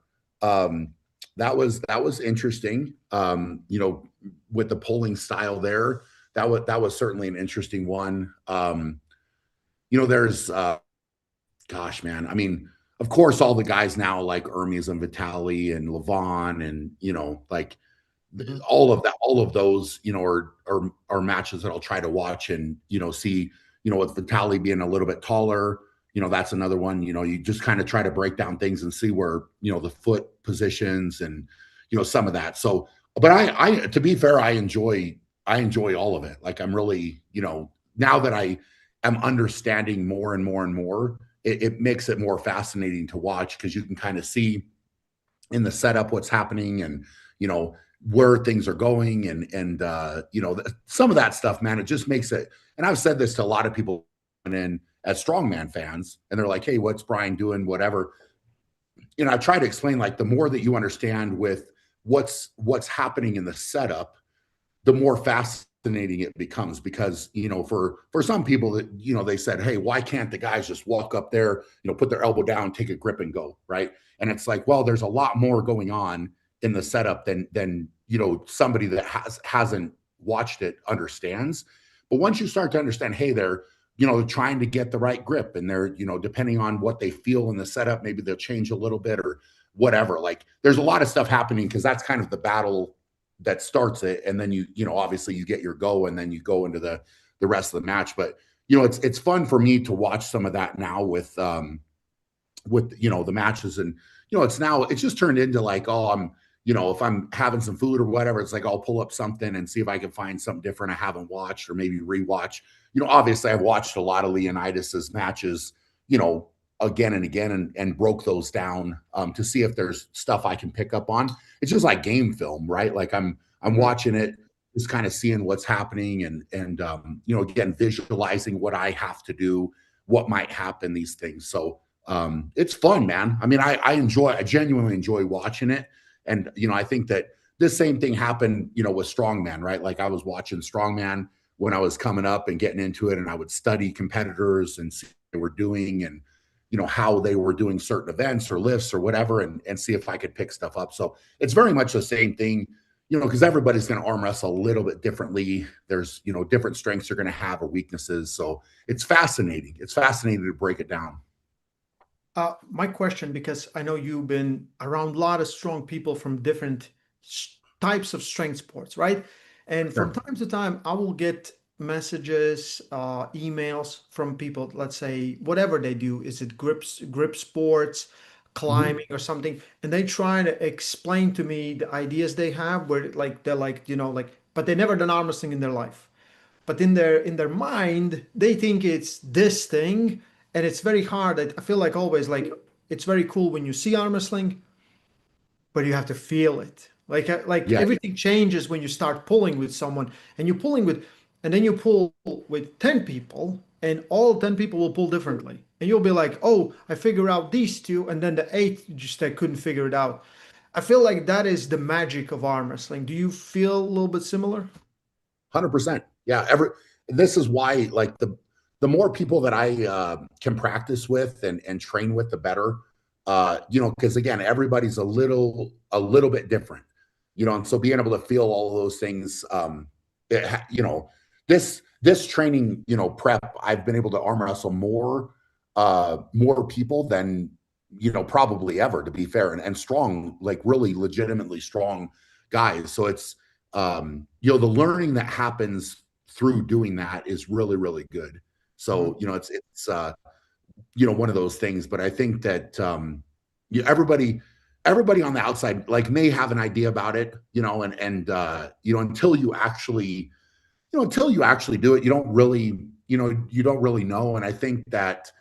That was interesting. With the polling style there, that was certainly an interesting one. There's gosh, man. I mean, of course, all the guys now like Hermes and Vitali and Levon and like Mhm. all of those, are matches that I'll try to watch and see, with Vitali being a little bit taller, that's another one. You just kind of try to break down things and see where the foot positions and some of that. So, but I to be fair, I enjoy all of it. Like I'm really now that I am understanding more and more and more, it makes it more fascinating to watch because you can kind of see in the setup what's happening and where things are going and some of that stuff, man. It just makes it. And I've said this to a lot of people in as strongman fans, and they're like, "Hey, what's Brian doing?" Whatever. I try to explain like the more that you understand with what's happening in the setup, the more fascinating it becomes because for some people that they said, hey, why can't the guys just walk up there, put their elbow down, take a grip and go, right? And it's like, well, there's a lot more going on in the setup than somebody that hasn't watched it understands. But once you start to understand, hey, they're trying to get the right grip and they're depending on what they feel in the setup, maybe they'll change a little bit or whatever. Like there's a lot of stuff happening because that's kind of the battle that starts it, and then obviously you get your go and then you go into the rest of the match. But it's fun for me to watch some of that now with the matches. And it's just turned into like, oh, I'm if I'm having some food or whatever, it's like I'll pull up something and see if I can find something different I haven't watched or maybe rewatch. Obviously I've watched a lot of Leonidas's matches, again and again and broke those down to see if there's stuff I can pick up on. It's just like game film, right? Like I'm watching it, just kind of seeing what's happening and again, visualizing what I have to do, what might happen, these things. So it's fun, man. I mean, I genuinely enjoy watching it. And, I think that this same thing happened, with strongman, right? Like I was watching strongman when I was coming up and getting into it, and I would study competitors and see what they were doing and, how they were doing certain events or lifts or whatever, and see if I could pick stuff up. So it's very much the same thing, because everybody's going to arm wrestle a little bit differently. There's, different strengths you're going to have or weaknesses. So it's fascinating. It's fascinating to break it down. My question, because I know you've been around a lot of strong people from different types of strength sports, right? And from time to time, I will get messages, emails from people, let's say, whatever they do, is it grip sports, climbing or something, and they try to explain to me the ideas they have where like they're like, but they never done arm wrestling in their life. But in their mind, they think it's this thing, and it's very hard. I feel like always like it's very cool when you see arm wrestling, but you have to feel it. Like Yeah. everything changes when you start pulling with someone, and you're pulling with, and then you pull with 10 people, and all 10 people will pull differently. And you'll be like, oh, I figure out these two, and then the eighth just I couldn't figure it out. I feel like that is the magic of arm wrestling. Do you feel a little bit similar? 100%. Yeah. This is why, like, the more people that I can practice with and train with, the better. Because again, everybody's a little bit different, and so being able to feel all of those things, this training, prep, I've been able to arm wrestle more people than, probably ever, to be fair, and strong, like really legitimately strong guys. So it's, the learning that happens through doing that is really, really good. So, it's one of those things, but I think that, everybody on the outside, like, may have an idea about it, and until you actually, do it, you don't really know. And I think that,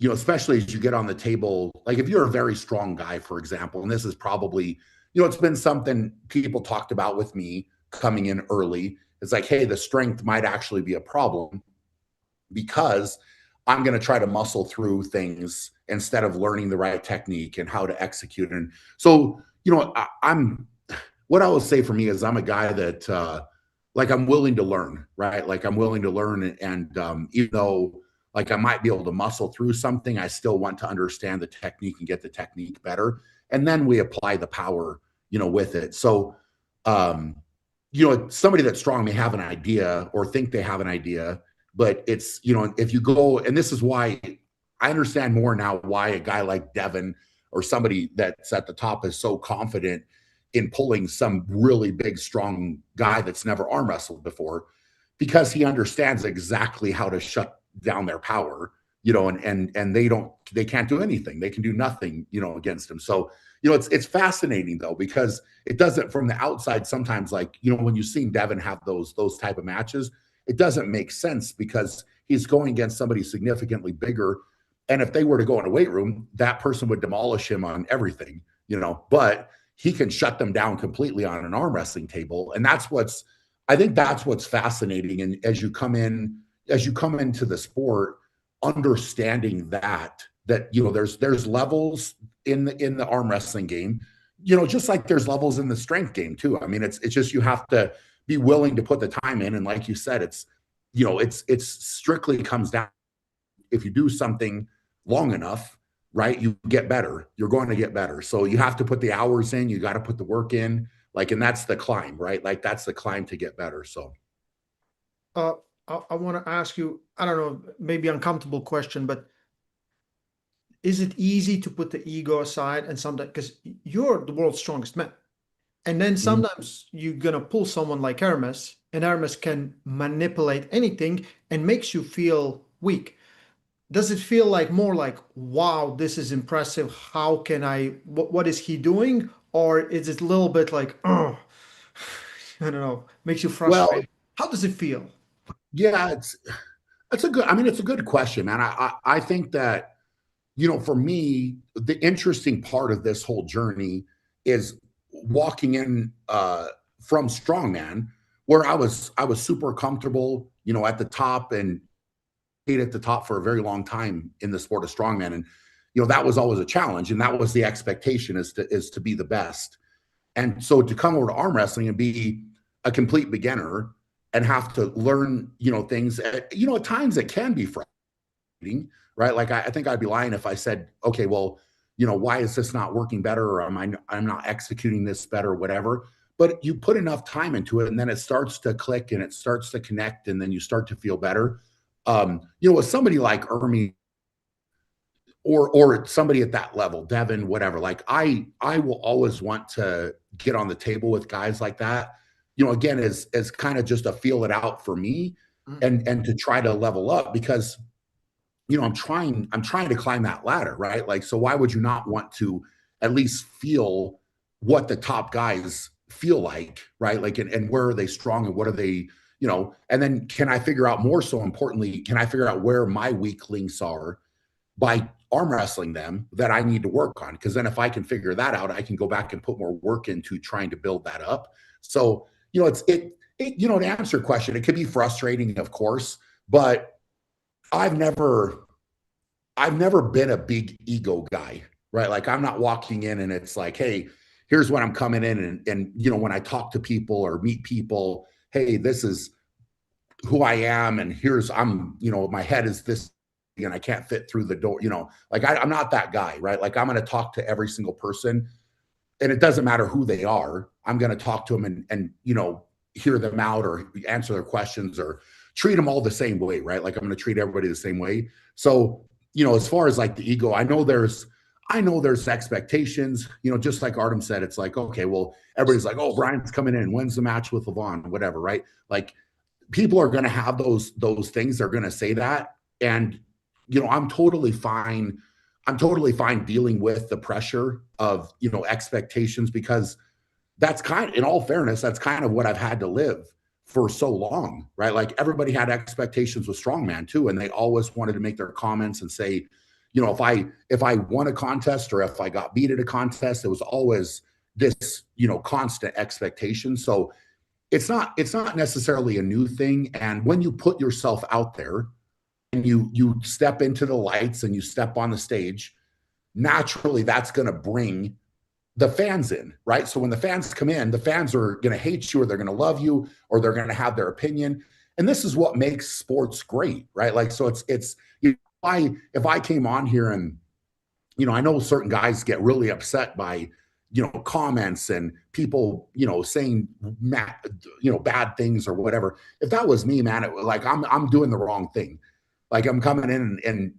especially as you get on the table, like if you're a very strong guy, for example, and this is probably, it's been something people talked about with me coming in early. It's like, hey, the strength might actually be a problem because I'm going to try to muscle through things instead of learning the right technique and how to execute. And so, what I will say for me is I'm a guy that, like, I'm willing to learn, right? Like, I'm willing to learn. And even though, like, I might be able to muscle through something, I still want to understand the technique and get the technique better. And then we apply the power, with it. So, somebody that's strong may have an idea or think they have an idea, but it's, if you go, and this is why I understand more now why a guy like Devin or somebody that's at the top is so confident in pulling some really big, strong guy that's never arm wrestled before, because he understands exactly how to shut down their power, and they can't do anything. They can do nothing, against him. So, it's fascinating though, because it doesn't, from the outside, sometimes, like, when you've seen Devin have those type of matches, it doesn't make sense because he's going against somebody significantly bigger. And if they were to go in a weight room, that person would demolish him on everything, but he can shut them down completely on an arm wrestling table. And I think that's what's fascinating. And as you come into the sport, understanding that there's levels in the arm wrestling game, just like there's levels in the strength game too. I mean, it's just, you have to be willing to put the time in. And like you said, it's strictly comes down, if you do something long enough, right, you get better. You're going to get better. So you have to put the hours in, you got to put the work in, like, and that's the climb, right? Like, that's the climb to get better. So I want to ask you, I don't know, maybe uncomfortable question, but is it easy to put the ego aside and sometimes, because you're the world's strongest man, and then sometimes you're gonna pull someone like Hermes, and Hermes can manipulate anything and makes you feel weak. Does it feel like more like, wow, this is impressive? How can what is he doing? or is it a little bit like, oh, I don't know, makes you Well, frustrated? How does it feel? yeah, it's a good. I mean, it's a good question, man. I think that, for me, the interesting part of this whole journey is walking in from strongman, where I was super comfortable, at the top, and stayed at the top for a very long time in the sport of strongman, and that was always a challenge, and that was the expectation, is to be the best. And so to come over to arm wrestling and be a complete beginner and have to learn, things, at times it can be frustrating, right? Like I think I'd be lying if I said, okay, well, why is this not working better, or I'm not executing this better, or whatever. But you put enough time into it, and then it starts to click and it starts to connect, and then you start to feel better. With somebody like Ermi, or somebody at that level, Devin, whatever. Like I will always want to get on the table with guys like that. Again, as kind of just a feel it out for me, and to try to level up, because I'm trying to climb that ladder, right? Like, so why would you not want to at least feel what the top guys feel like, right? Like, and where are they strong, and what are they, and then can I figure out, more so importantly, can I figure out where my weak links are by arm wrestling them, that I need to work on? Because then if I can figure that out, I can go back and put more work into trying to build that up. So, to answer your question, it could be frustrating, of course, but I've never been a big ego guy, right? Like, I'm not walking in and it's like, hey, here's what I'm coming in, and when I talk to people or meet people, hey, this is who I am, and my head is this, and I can't fit through the door, like I'm not that guy, right? Like, I'm going to talk to every single person, and it doesn't matter who they are. I'm going to talk to them, and hear them out, or answer their questions, or treat them all the same way, right? Like, I'm going to treat everybody the same way. So, as far as like the ego, I know there's expectations, just like Artem said. It's like, okay, well, everybody's like, oh, Brian's coming in, when's the match with Levon, whatever, right? Like, people are going to have those things. They're going to say that. And, I'm totally fine. I'm totally fine dealing with the pressure of, expectations, because that's in all fairness, that's kind of what I've had to live for so long, right? Like, everybody had expectations with strongman too. And they always wanted to make their comments and say, if I won a contest, or if I got beat at a contest, it was always this, constant expectation. So it's not necessarily a new thing. And when you put yourself out there, and you step into the lights, and you step on the stage, naturally that's going to bring the fans in, right? So when the fans come in, the fans are going to hate you, or they're going to love you, or they're going to have their opinion. And this is what makes sports great, right? Like, so it's if I came on here, and I know certain guys get really upset by comments, and people saying bad things or whatever. If that was me, man, like, I'm doing the wrong thing. Like, I'm coming in, and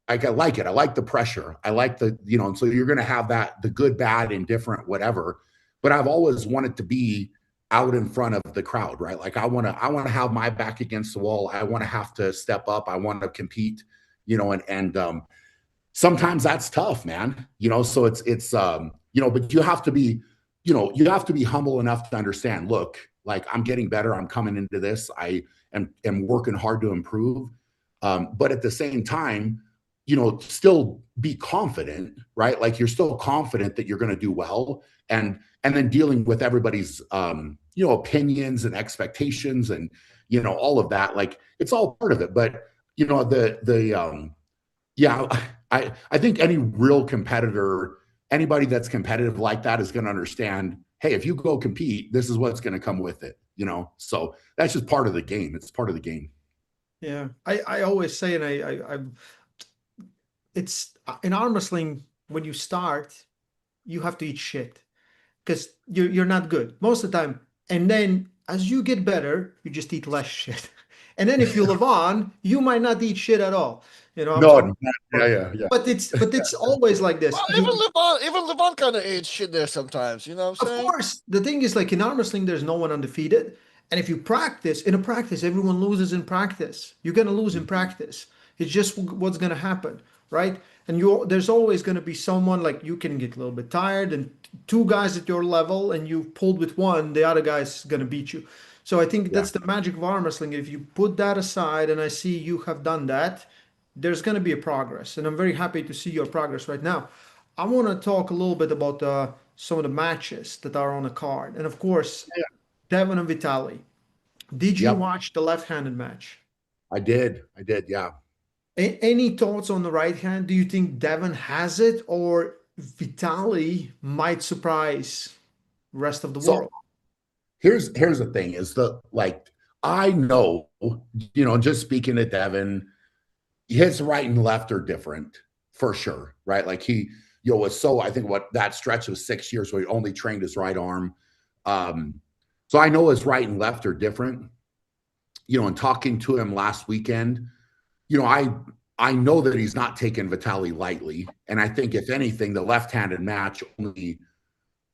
like, I like it. I like the pressure. I like the, and so you're going to have that, the good, bad, indifferent, whatever. But I've always wanted to be out in front of the crowd, right? Like, I want to have my back against the wall. I want to have to step up. I want to compete, and sometimes that's tough, man. So it's but you have to be, humble enough to understand, look, like, I'm getting better. I'm coming into this. I am working hard to improve. But at the same time, still be confident, right? Like, you're still confident that you're going to do well, and then dealing with everybody's, opinions and expectations, and, all of that. Like, it's all part of it. But, yeah, I think any real competitor, anybody that's competitive like that, is going to understand, hey, if you go compete, this is what's going to come with it, So that's just part of the game. It's part of the game. Yeah, I always say, and it's in arm wrestling, when you start, you have to eat shit, because you're not good most of the time. And then as you get better, you just eat less shit. And then if you live on, you might not eat shit at all. I'm No, talking about, yeah. but it's always like this. Well, even LeBron kind of ate shit there sometimes. You know what I'm Of saying? course, the thing is, like, in arm wrestling, there's no one undefeated. And if you practice, in a practice, everyone loses in practice. You're going to lose in practice. It's just what's going to happen, right? and there's always going to be someone like you can get a little bit tired, and two guys at your level, and you pulled with one, the other guy's going to beat you. So I think Yeah. that's the magic of arm wrestling. If you put that aside, and I see you have done that, there's going to be a progress, and I'm very happy to see your progress right now. I want to talk a little bit about some of the matches that are on the card, and of course, Yeah. Devin and Vitali. Did you Yep. watch the left-handed match? I did. I did. Yeah. Any thoughts on the right hand? Do you think Devin has it, or Vitali might surprise the rest of the So world? here's the thing is I know, just speaking to Devin, his right and left are different for sure, right? Like he, was so I think what that stretch of 6 years where he only trained his right arm. Um, so I know his right and left are different. And talking to him last weekend, I know that he's not taking Vitali lightly. And I think if anything, the left-handed match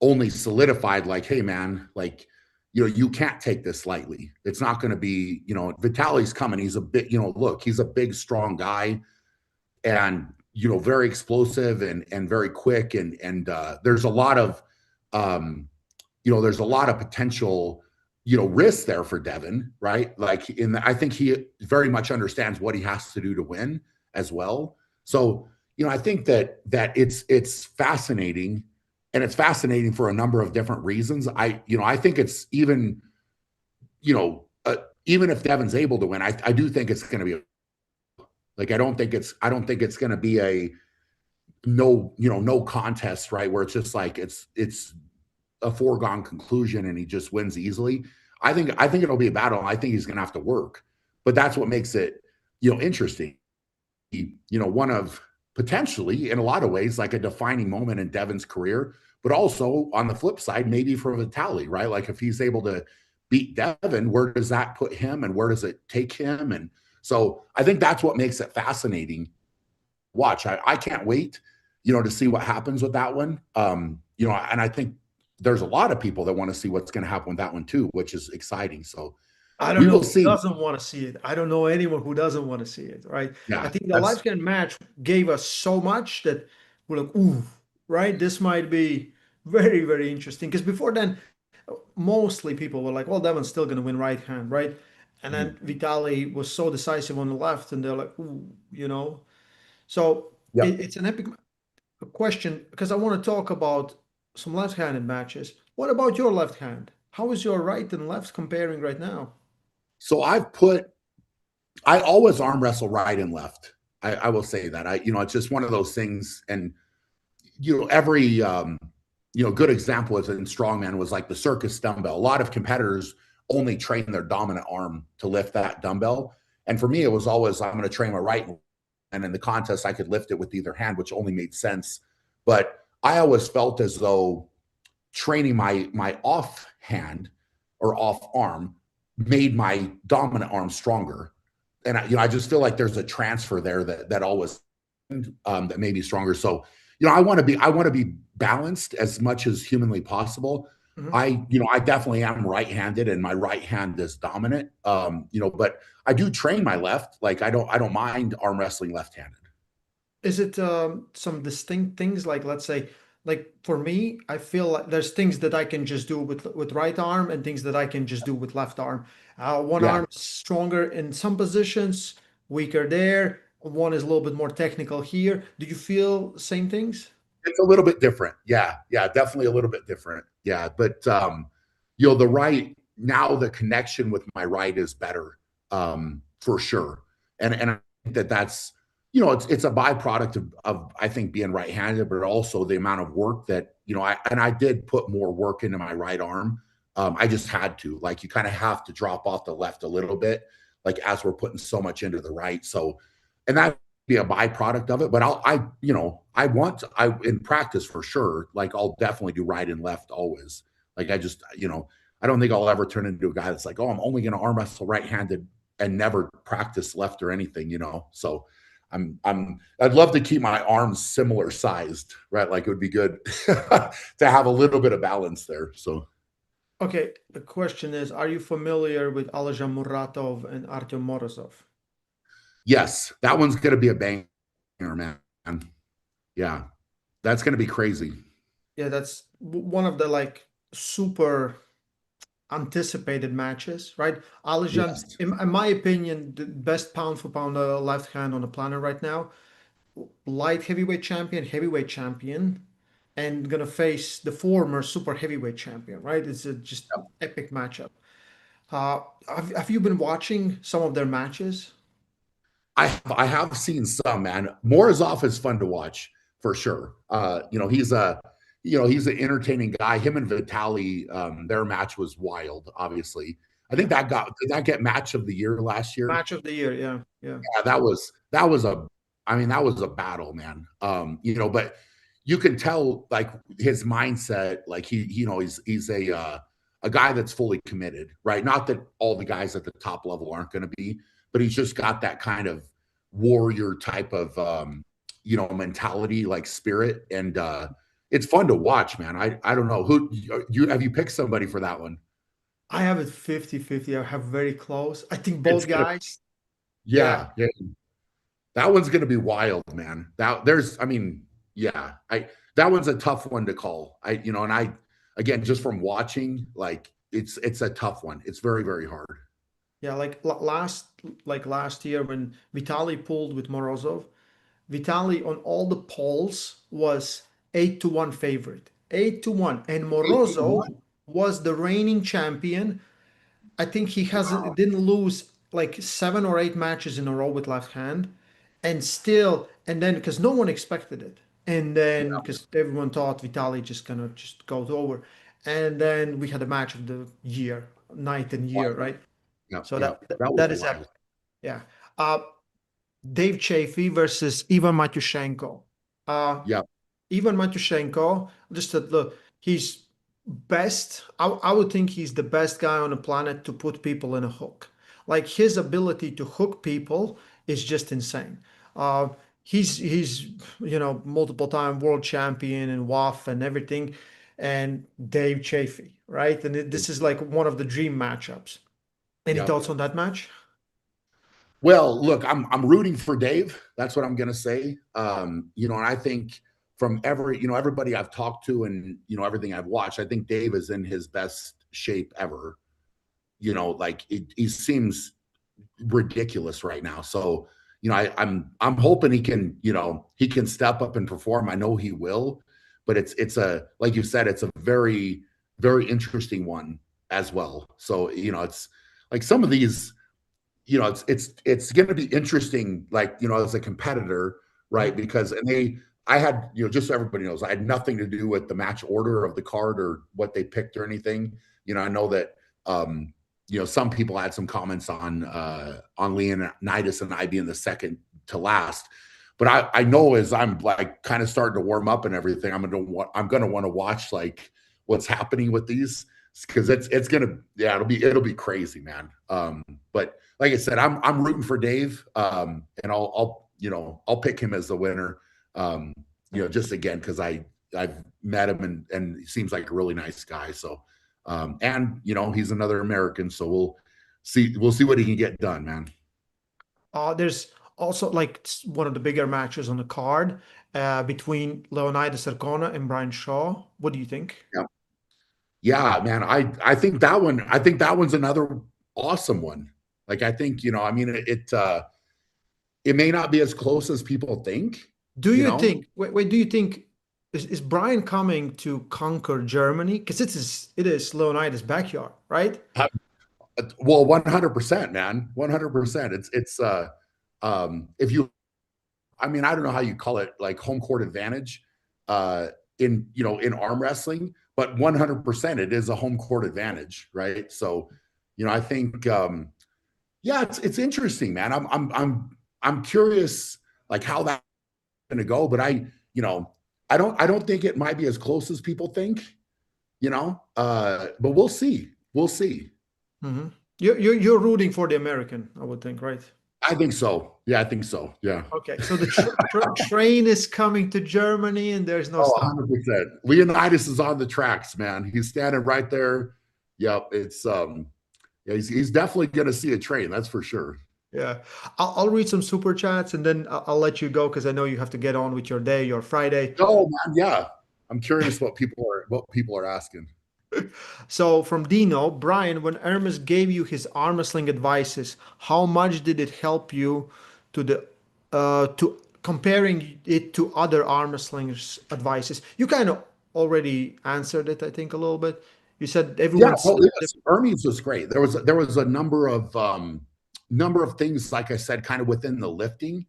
only solidified like, hey man, like, you can't take this lightly. It's not going to be, Vitali's coming. He's a bit, look, he's a big, strong guy and, very explosive and very quick. And there's a lot of, there's a lot of potential, risk there for Devin, right? Like I think he very much understands what he has to do to win as well. So, I think that it's fascinating, and it's fascinating for a number of different reasons. I think it's even, even if Devin's able to win, I do think it's going to be like, I don't think it's going to be a no contest, right? Where it's just like, it's a foregone conclusion and he just wins easily. I think it'll be a battle. I think he's going to have to work, but that's what makes it, interesting. One of potentially, in a lot of ways, like a defining moment in Devin's career, but also on the flip side, maybe for Vitali, right? Like if he's able to beat Devin, where does that put him and where does it take him? And so I think that's what makes it fascinating. Watch, I can't wait, to see what happens with that one. And I think there's a lot of people that want to see what's going to happen with that one too, which is exciting. So I don't we know will who see. doesn't want to see it. I don't know anyone who doesn't want to see it, right? I Yeah, think the that's lifescan match gave us so much that we're like, ooh, right? This might be very, very interesting. Because before then, mostly people were like, well, Devin's still going to win right hand, right? And then Vitali was so decisive on the left, and they're like, ooh. So yeah. it's an epic question because I want to talk about some left-handed matches. What about your left hand? How is your right and left comparing right now? So I always arm wrestle right and left. I will say that it's just one of those things. And, every, good example is in strongman was like the circus dumbbell. A lot of competitors only train their dominant arm to lift that dumbbell. And for me, it was always, I'm going to train my right. And in the contest, I could lift it with either hand, which only made sense. But I always felt as though training my off hand or off arm made my dominant arm stronger. And I just feel like there's a transfer there that always that made me stronger. So, I want to be balanced as much as humanly possible. Mhm. I definitely am right-handed and my right hand is dominant. But I do train my left. Like I don't mind arm wrestling left-handed. Is it some distinct things like, let's say, like for me, I feel like there's things that I can just do with right arm and things that I can just do with left arm. One Yeah. arm is stronger in some positions, weaker there. One is a little bit more technical here. Do you feel the same things? It's a little bit different. Yeah. Yeah. Definitely a little bit different. Yeah. But, the right now, the connection with my right is better, for sure. And I think that's, it's a byproduct of, I think, being right-handed, but also the amount of work that, I did put more work into my right arm. I just had to, like, you kind of have to drop off the left a little bit, like as we're putting so much into the right. So, and that be a byproduct of it, but I in practice for sure, like I'll definitely do right and left always. Like I don't think I'll ever turn into a guy that's like, oh, I'm only going to arm wrestle right-handed and never practice left or anything. So I'd love to keep my arms similar sized, right? Like it would be good to have a little bit of balance there. So Okay, the question is, are you familiar with Alejan Muratov and Artyom Morozov? yes, that one's going to be a banger, man. Yeah, that's going to be crazy. Yeah, that's one of the like super anticipated matches, right? Alijan, Yes. in my opinion, the best pound for pound left hand on the planet right now. Light heavyweight champion, and gonna face the former super heavyweight champion, right? It's a just epic matchup. Have you been watching some of their matches? I have seen some, man. Morozov is fun to watch for sure. He's an entertaining guy. Him and Vitali, their match was wild. Obviously, I think Yeah, did that get match of the year last year? match of the year. Yeah, yeah. Yeah, that was a battle, man. But you can tell like his mindset, like he's a guy that's fully committed, right? Not that all the guys at the top level aren't going to be, but he's just got that kind of warrior type of mentality, like spirit, and it's fun to watch, man. I don't know who you have you picked somebody for that one. I have it 50-50. I have very close. I think It's both gonna, guys. Yeah, yeah, yeah. That one's gonna be wild, man. I mean, yeah, that one's a tough one to call. And I, again, just from watching, like it's a tough one. It's very, very hard. yeah. Last year when Vitali pulled with Morozov, Vitali on all the polls was 8-1 favorite. 8-1. And Morozov 8-1. was the reigning champion. I think he hasn't Wow. didn't lose like 7 or 8 matches in a row with left hand. And then because no one expected it. And then Yeah. because everyone thought Vitali just gonna just goes over. And then we had a match of the year, night and year, Wild. right? Yeah. So Yeah. that That was that is wild. epic. Yeah. Uh, Dave Chafee versus Ivan Matyushenko. Uh, Yeah. Ivan Matyushenko, just that look, he's best. I would think he's the best guy on the planet to put people in a hook. Like his ability to hook people is just insane. Uh, he's multiple time world champion and WAF and everything, and Dave Chafee, right? And this is like one of the dream matchups. Any Yeah. thoughts on that match? Well, look, I'm rooting for Dave. That's what I'm gonna say. And I think from everybody I've talked to and everything I've watched, I think Dave is in his best shape ever. Like he seems ridiculous right now. So, I'm hoping he can step up and perform. I know he will, but it's a like you said, it's a very, very interesting one as well. So, it's like some of these it's going to be interesting, like, as a competitor, right? Mhm. Because, I had, just so everybody knows, I had nothing to do with the match order of the card or what they picked or anything. I know that, some people had some comments on Leonidas and I being the second to last. But I know as I'm like kind of starting to warm up and everything, I'm gonna want to watch like what's happening with these because it's gonna it'll be crazy, man. But like I said, I'm rooting for Dave, and I'll pick him as the winner. Just again because I've met him and he seems like a really nice guy. So, and he's another American, so we'll see what he can get done, man. There's also like one of the bigger matches on the card between Leonidas Arcona and Brian Shaw. What do you think? Yeah, yeah, man. I think that one. I think that one's another awesome one. Like I think I mean it may not be as close as people think. Do you think? Wait. Do you think is Brian coming to conquer Germany? Because it is Leonidas' backyard, right? Well, 100%, man. 100%. If you, I mean, I don't know how you call it, like home court advantage, in arm wrestling, but 100% it is a home court advantage, right? So, I think, yeah, it's interesting, man. I'm curious, like how that's going to go, but I don't think it might be as close as people think, but we'll see. We'll see. Mm-hmm. You're rooting for the American, I would think, right? I think so. Yeah, I think so. Yeah. Okay, so the train is coming to Germany, and there's no Oh, stop. 100%. Leonidas is on the tracks, man. He's standing right there. Yep. It's yeah, he's definitely gonna see a train, that's for sure. Yeah. I'll read some super chats and then I'll let you go because I know you have to get on with your day, your Friday. Oh man, yeah. I'm curious what people are asking. So from Dino, Brian, when Hermes gave you his arm wrestling advices, how much did it help you to comparing it to other arm wrestling's advices? You kind of already answered it, I think, a little bit. You said Yeah, everyone's totally. Yes. Hermes was great. There was a number of things, like I said, kind of within the lifting,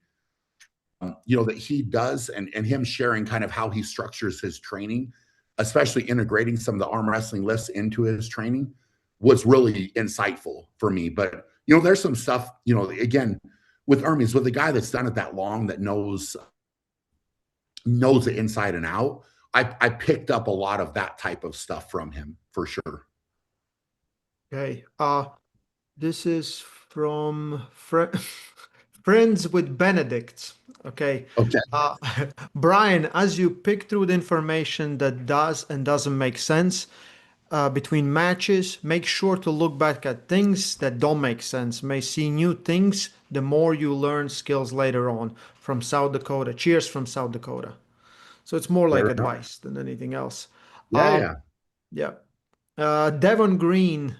that he does, and him sharing kind of how he structures his training, especially integrating some of the arm wrestling lifts into his training, was really insightful for me. But there's some stuff, again, with Hermes, with a guy that's done it that long, that knows it inside and out. I picked up a lot of that type of stuff from him for sure. okay. This is from Friends with Benedict. Okay. Okay. Uh, Brian, as you pick through the information that does and doesn't make sense between matches, make sure to look back at things that don't make sense. May see new things the more you learn skills later on. From South Dakota. Cheers from South Dakota. So it's more like Fair enough. advice than anything else. Yeah, yeah. Yeah. Devon Green,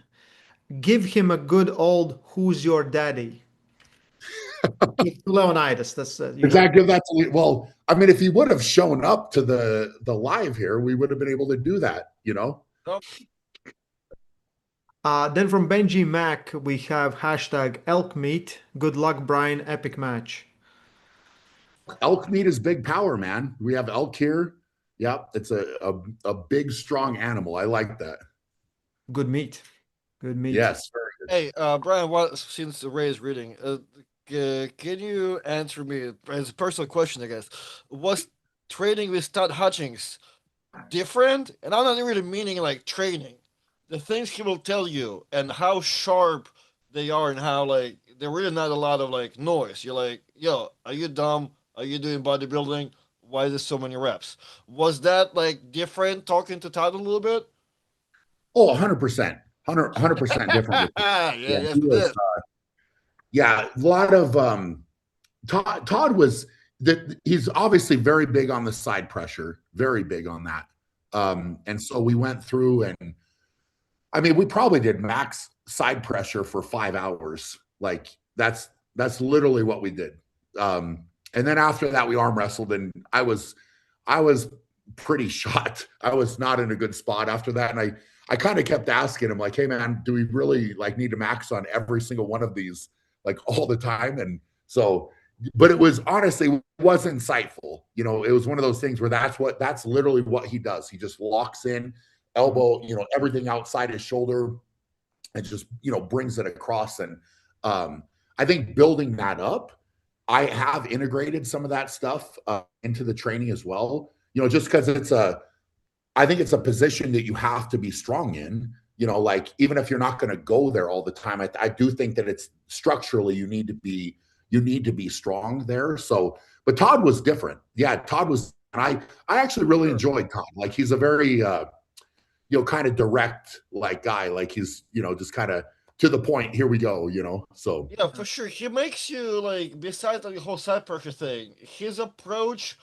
give him a good old "Who's your daddy?" Leonidas. That's Does that give that to well, I mean, if he would have shown up to the live here, we would have been able to do that. Oh, Then from Benji Mac, we have hashtag elk meat. Good luck, Brian. Epic match. Elk meat is big power, man. We have elk here. Yep, it's a big, strong animal. I like that. Good meat. Good meat. Yes, very good. hey, Brian, what since Ray is reading, can you answer me as a personal question? I guess was training with Todd Hutchings different? And I'm not really meaning like training. The things he will tell you and how sharp they are and how like they're really not a lot of like noise. You're like, yo, are you dumb? Are you doing bodybuilding? Why is there so many reps? Was that like different talking to Todd a little bit? Oh, 100%. 100% different with him. Yeah, Yeah, yes, he it was, is. yeah, a lot of Todd was that he's obviously very big on the side pressure, very big on that. And so we went through, and I mean, we probably did max side pressure for 5 hours. Like that's literally what we did. And then after that, we arm wrestled, and I was pretty shot. I was not in a good spot after that, and I kind of kept asking him, like, "Hey, man, do we really like need to max on every single one of these like all the time?" And so, but it was honestly was insightful. It was one of those things where that's literally what he does. He just locks in elbow, everything outside his shoulder, and just brings it across. And I think building that up, I have integrated some of that stuff into the training as well. Just because I think it's a position that you have to be strong in. Like even if you're not going to go there all the time, I do think that it's structurally you need to be strong there. So, but Todd was different. Yeah, Todd was. And I actually really Sure. enjoyed Todd. Like he's a very kind of direct like guy. Like he's just kind of to the point. Here we go. So Yeah, for sure. He makes you like besides like, the whole side pressure thing, his approach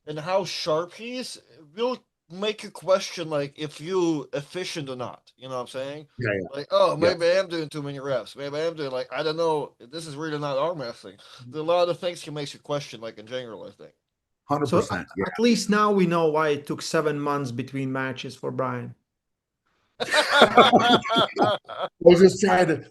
and how sharp he is will make you question like if you efficient or not. You know what I'm saying? yeah, Like, oh, yeah, maybe I am doing too many reps. Maybe I am doing like I don't know. This is really not arm wrestling. There are a lot of things he makes you question, like in general. I think. 100%. Yeah. At least now we know why it took 7 months between matches for Brian. I was just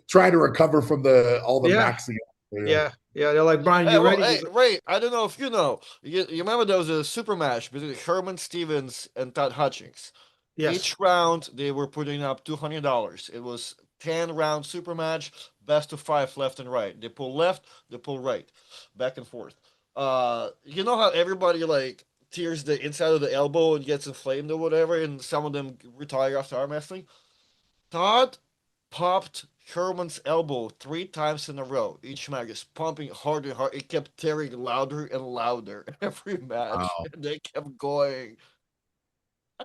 trying to recover from all the Yeah, maxing. Yeah. yeah, yeah. They're like, Brian, Hey, you well, ready? hey, He's like, Ray, I don't know if you know. You remember there was a super match between Herman Stevens and Todd Hutchings. yes, Each round they were putting up $200. It was 10 round super match, best of five left and right. They pull left, they pull right, back and forth. You know how everybody like tears the inside of the elbow and gets inflamed or whatever, and some of them retire after arm wrestling. Todd popped Herman's elbow 3 times in a row. Each match is pumping harder and harder. It kept tearing louder and louder every match. Wow. And they kept going.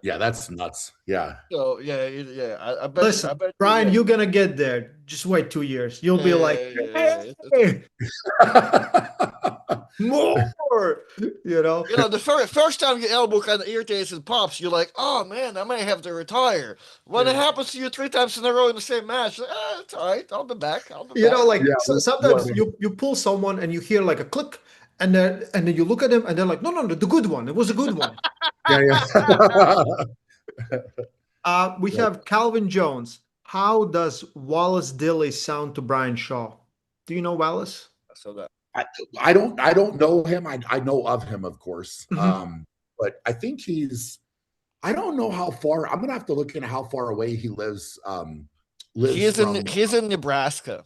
Yeah, that's nuts. Yeah. So yeah, yeah. I bet you. Listen, I bet you. Brian, Yeah, you're gonna get there. Just wait 2 years. You'll yeah, be yeah, like, yeah, yeah, yeah. hey, more, you know. You know, the first time your elbow kind of irritates and pops, you're like, oh man, I may have to retire. When it Yeah. happens to you 3 times in a row in the same match, like, it's all right. I'll be back. I'll be You know, back. like Yeah. sometimes you pull someone and you hear like a click, and then you look at them and they're like, no, no, no, the good one. It was a good one. Yeah. Yeah. We have Calvin Jones. How does Wallace Dilly sound to Brian Shaw? Do you know Wallace? So that. I don't know him. I know of him, of course. Mhm. But I think I don't know how far. I'm gonna have to look into how far away he lives from. He's in Nebraska.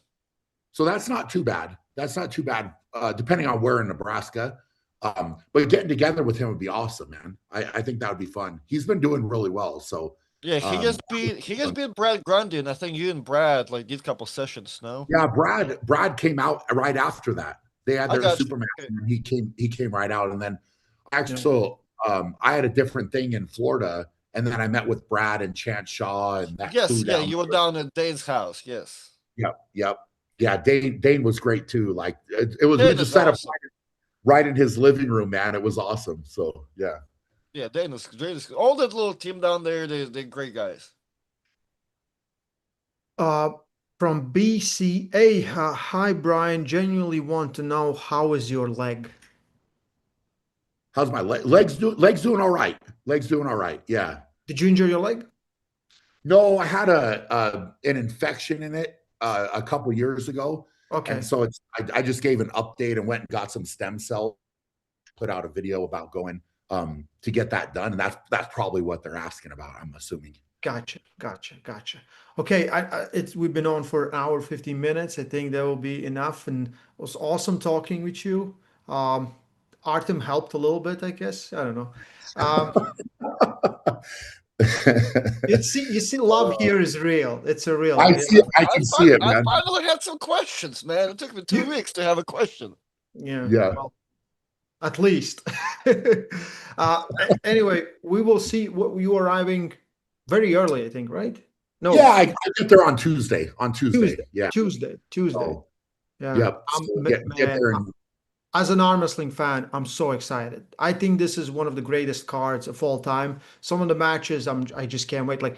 So that's not too bad. That's not too bad, depending on where in Nebraska. But getting together with him would be awesome, man. I think that would be fun. He's been doing really well. So Yeah, um, he just beat Brad Grundy, and I think you and Brad like did a couple sessions. No, yeah, Brad came out right after that. They had I their got super match, you. and he came right out. And then Yeah. actually, I had a different thing in Florida, and then I met with Brad and Chance Shaw and that Yes, crew yeah, down you were there. down at Dane's house. Yes, Yep, yep, yeah. Dane was great too. Like it was, we Dane just is set up awesome. right in his living room, man. It was awesome. So yeah. Yeah, Dane is all that little team down there. They're great guys. Uh, from BCA, hi Brian. Genuinely want to know how is your leg? How's my legs doing all right? Legs doing all right. Yeah. Did you injure your leg? No, I had an infection in it a couple years ago, and Okay, so I just gave an update and went and got some stem cells. Put out a video about going to get that done, and that's probably what they're asking about. I'm assuming. gotcha, gotcha, gotcha. Okay, it's we've been on for an hour 15 minutes. I think that will be enough, and it was awesome talking with you. Um, Artem helped a little bit, I guess. I don't know. Um, you see, love here is real. It's a real. I see. I can see it, I man. finally had some questions, man. It took me 2 weeks to have a question. Yeah. Yeah. Well, at least. Anyway, we will see what you arriving very early, I think, right? No, Yeah, I get there on Tuesday. On Tuesday. Tuesday, Yeah. Tuesday. So, Yeah. yep. So get Man, there and as an arm wrestling fan, I'm so excited. I think this is one of the greatest cards of all time. Some of the matches, I just can't wait. Like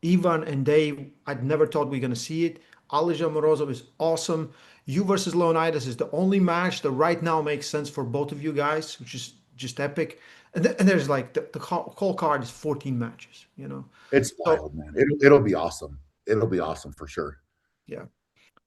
Ivan and Dave, I'd never thought we are gonna see it. Alija Morozov is awesome. You versus Leonidas is the only match that right now makes sense for both of you guys, which is just epic. And there's like the whole card is 14 matches, you know. it's So wild, man. It'll be awesome. It'll be awesome for sure. yeah.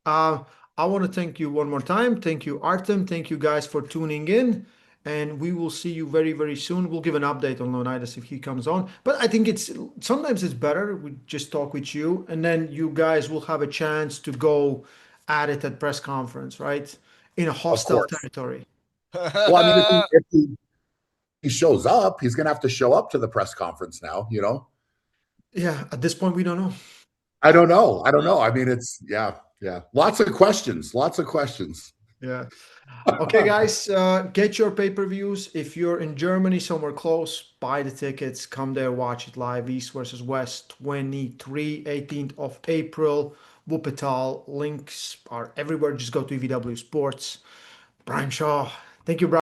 Uh, I want to thank you one more time. Thank you, Artem. Thank you guys for tuning in. And we will see you very, very soon. We'll give an update on Leonidas if he comes on. But I think it's sometimes it's better we just talk with you, and then you guys will have a chance to go at it at press conference, right? In a Of hostile course. territory. Well, I mean, if he shows up, he's gonna have to show up to the press conference now. Yeah, at this point we don't know. I don't know. I don't know. I mean, it's yeah. Lots of questions. Lots of questions. Yeah. Okay, guys, get your pay-per-views. If you're in Germany, somewhere close, buy the tickets. Come there, watch it live. East versus West, 18th of April. Wuppertal. Links are everywhere. Just go to EVW Sports. Brian Shaw. Thank you, Brian.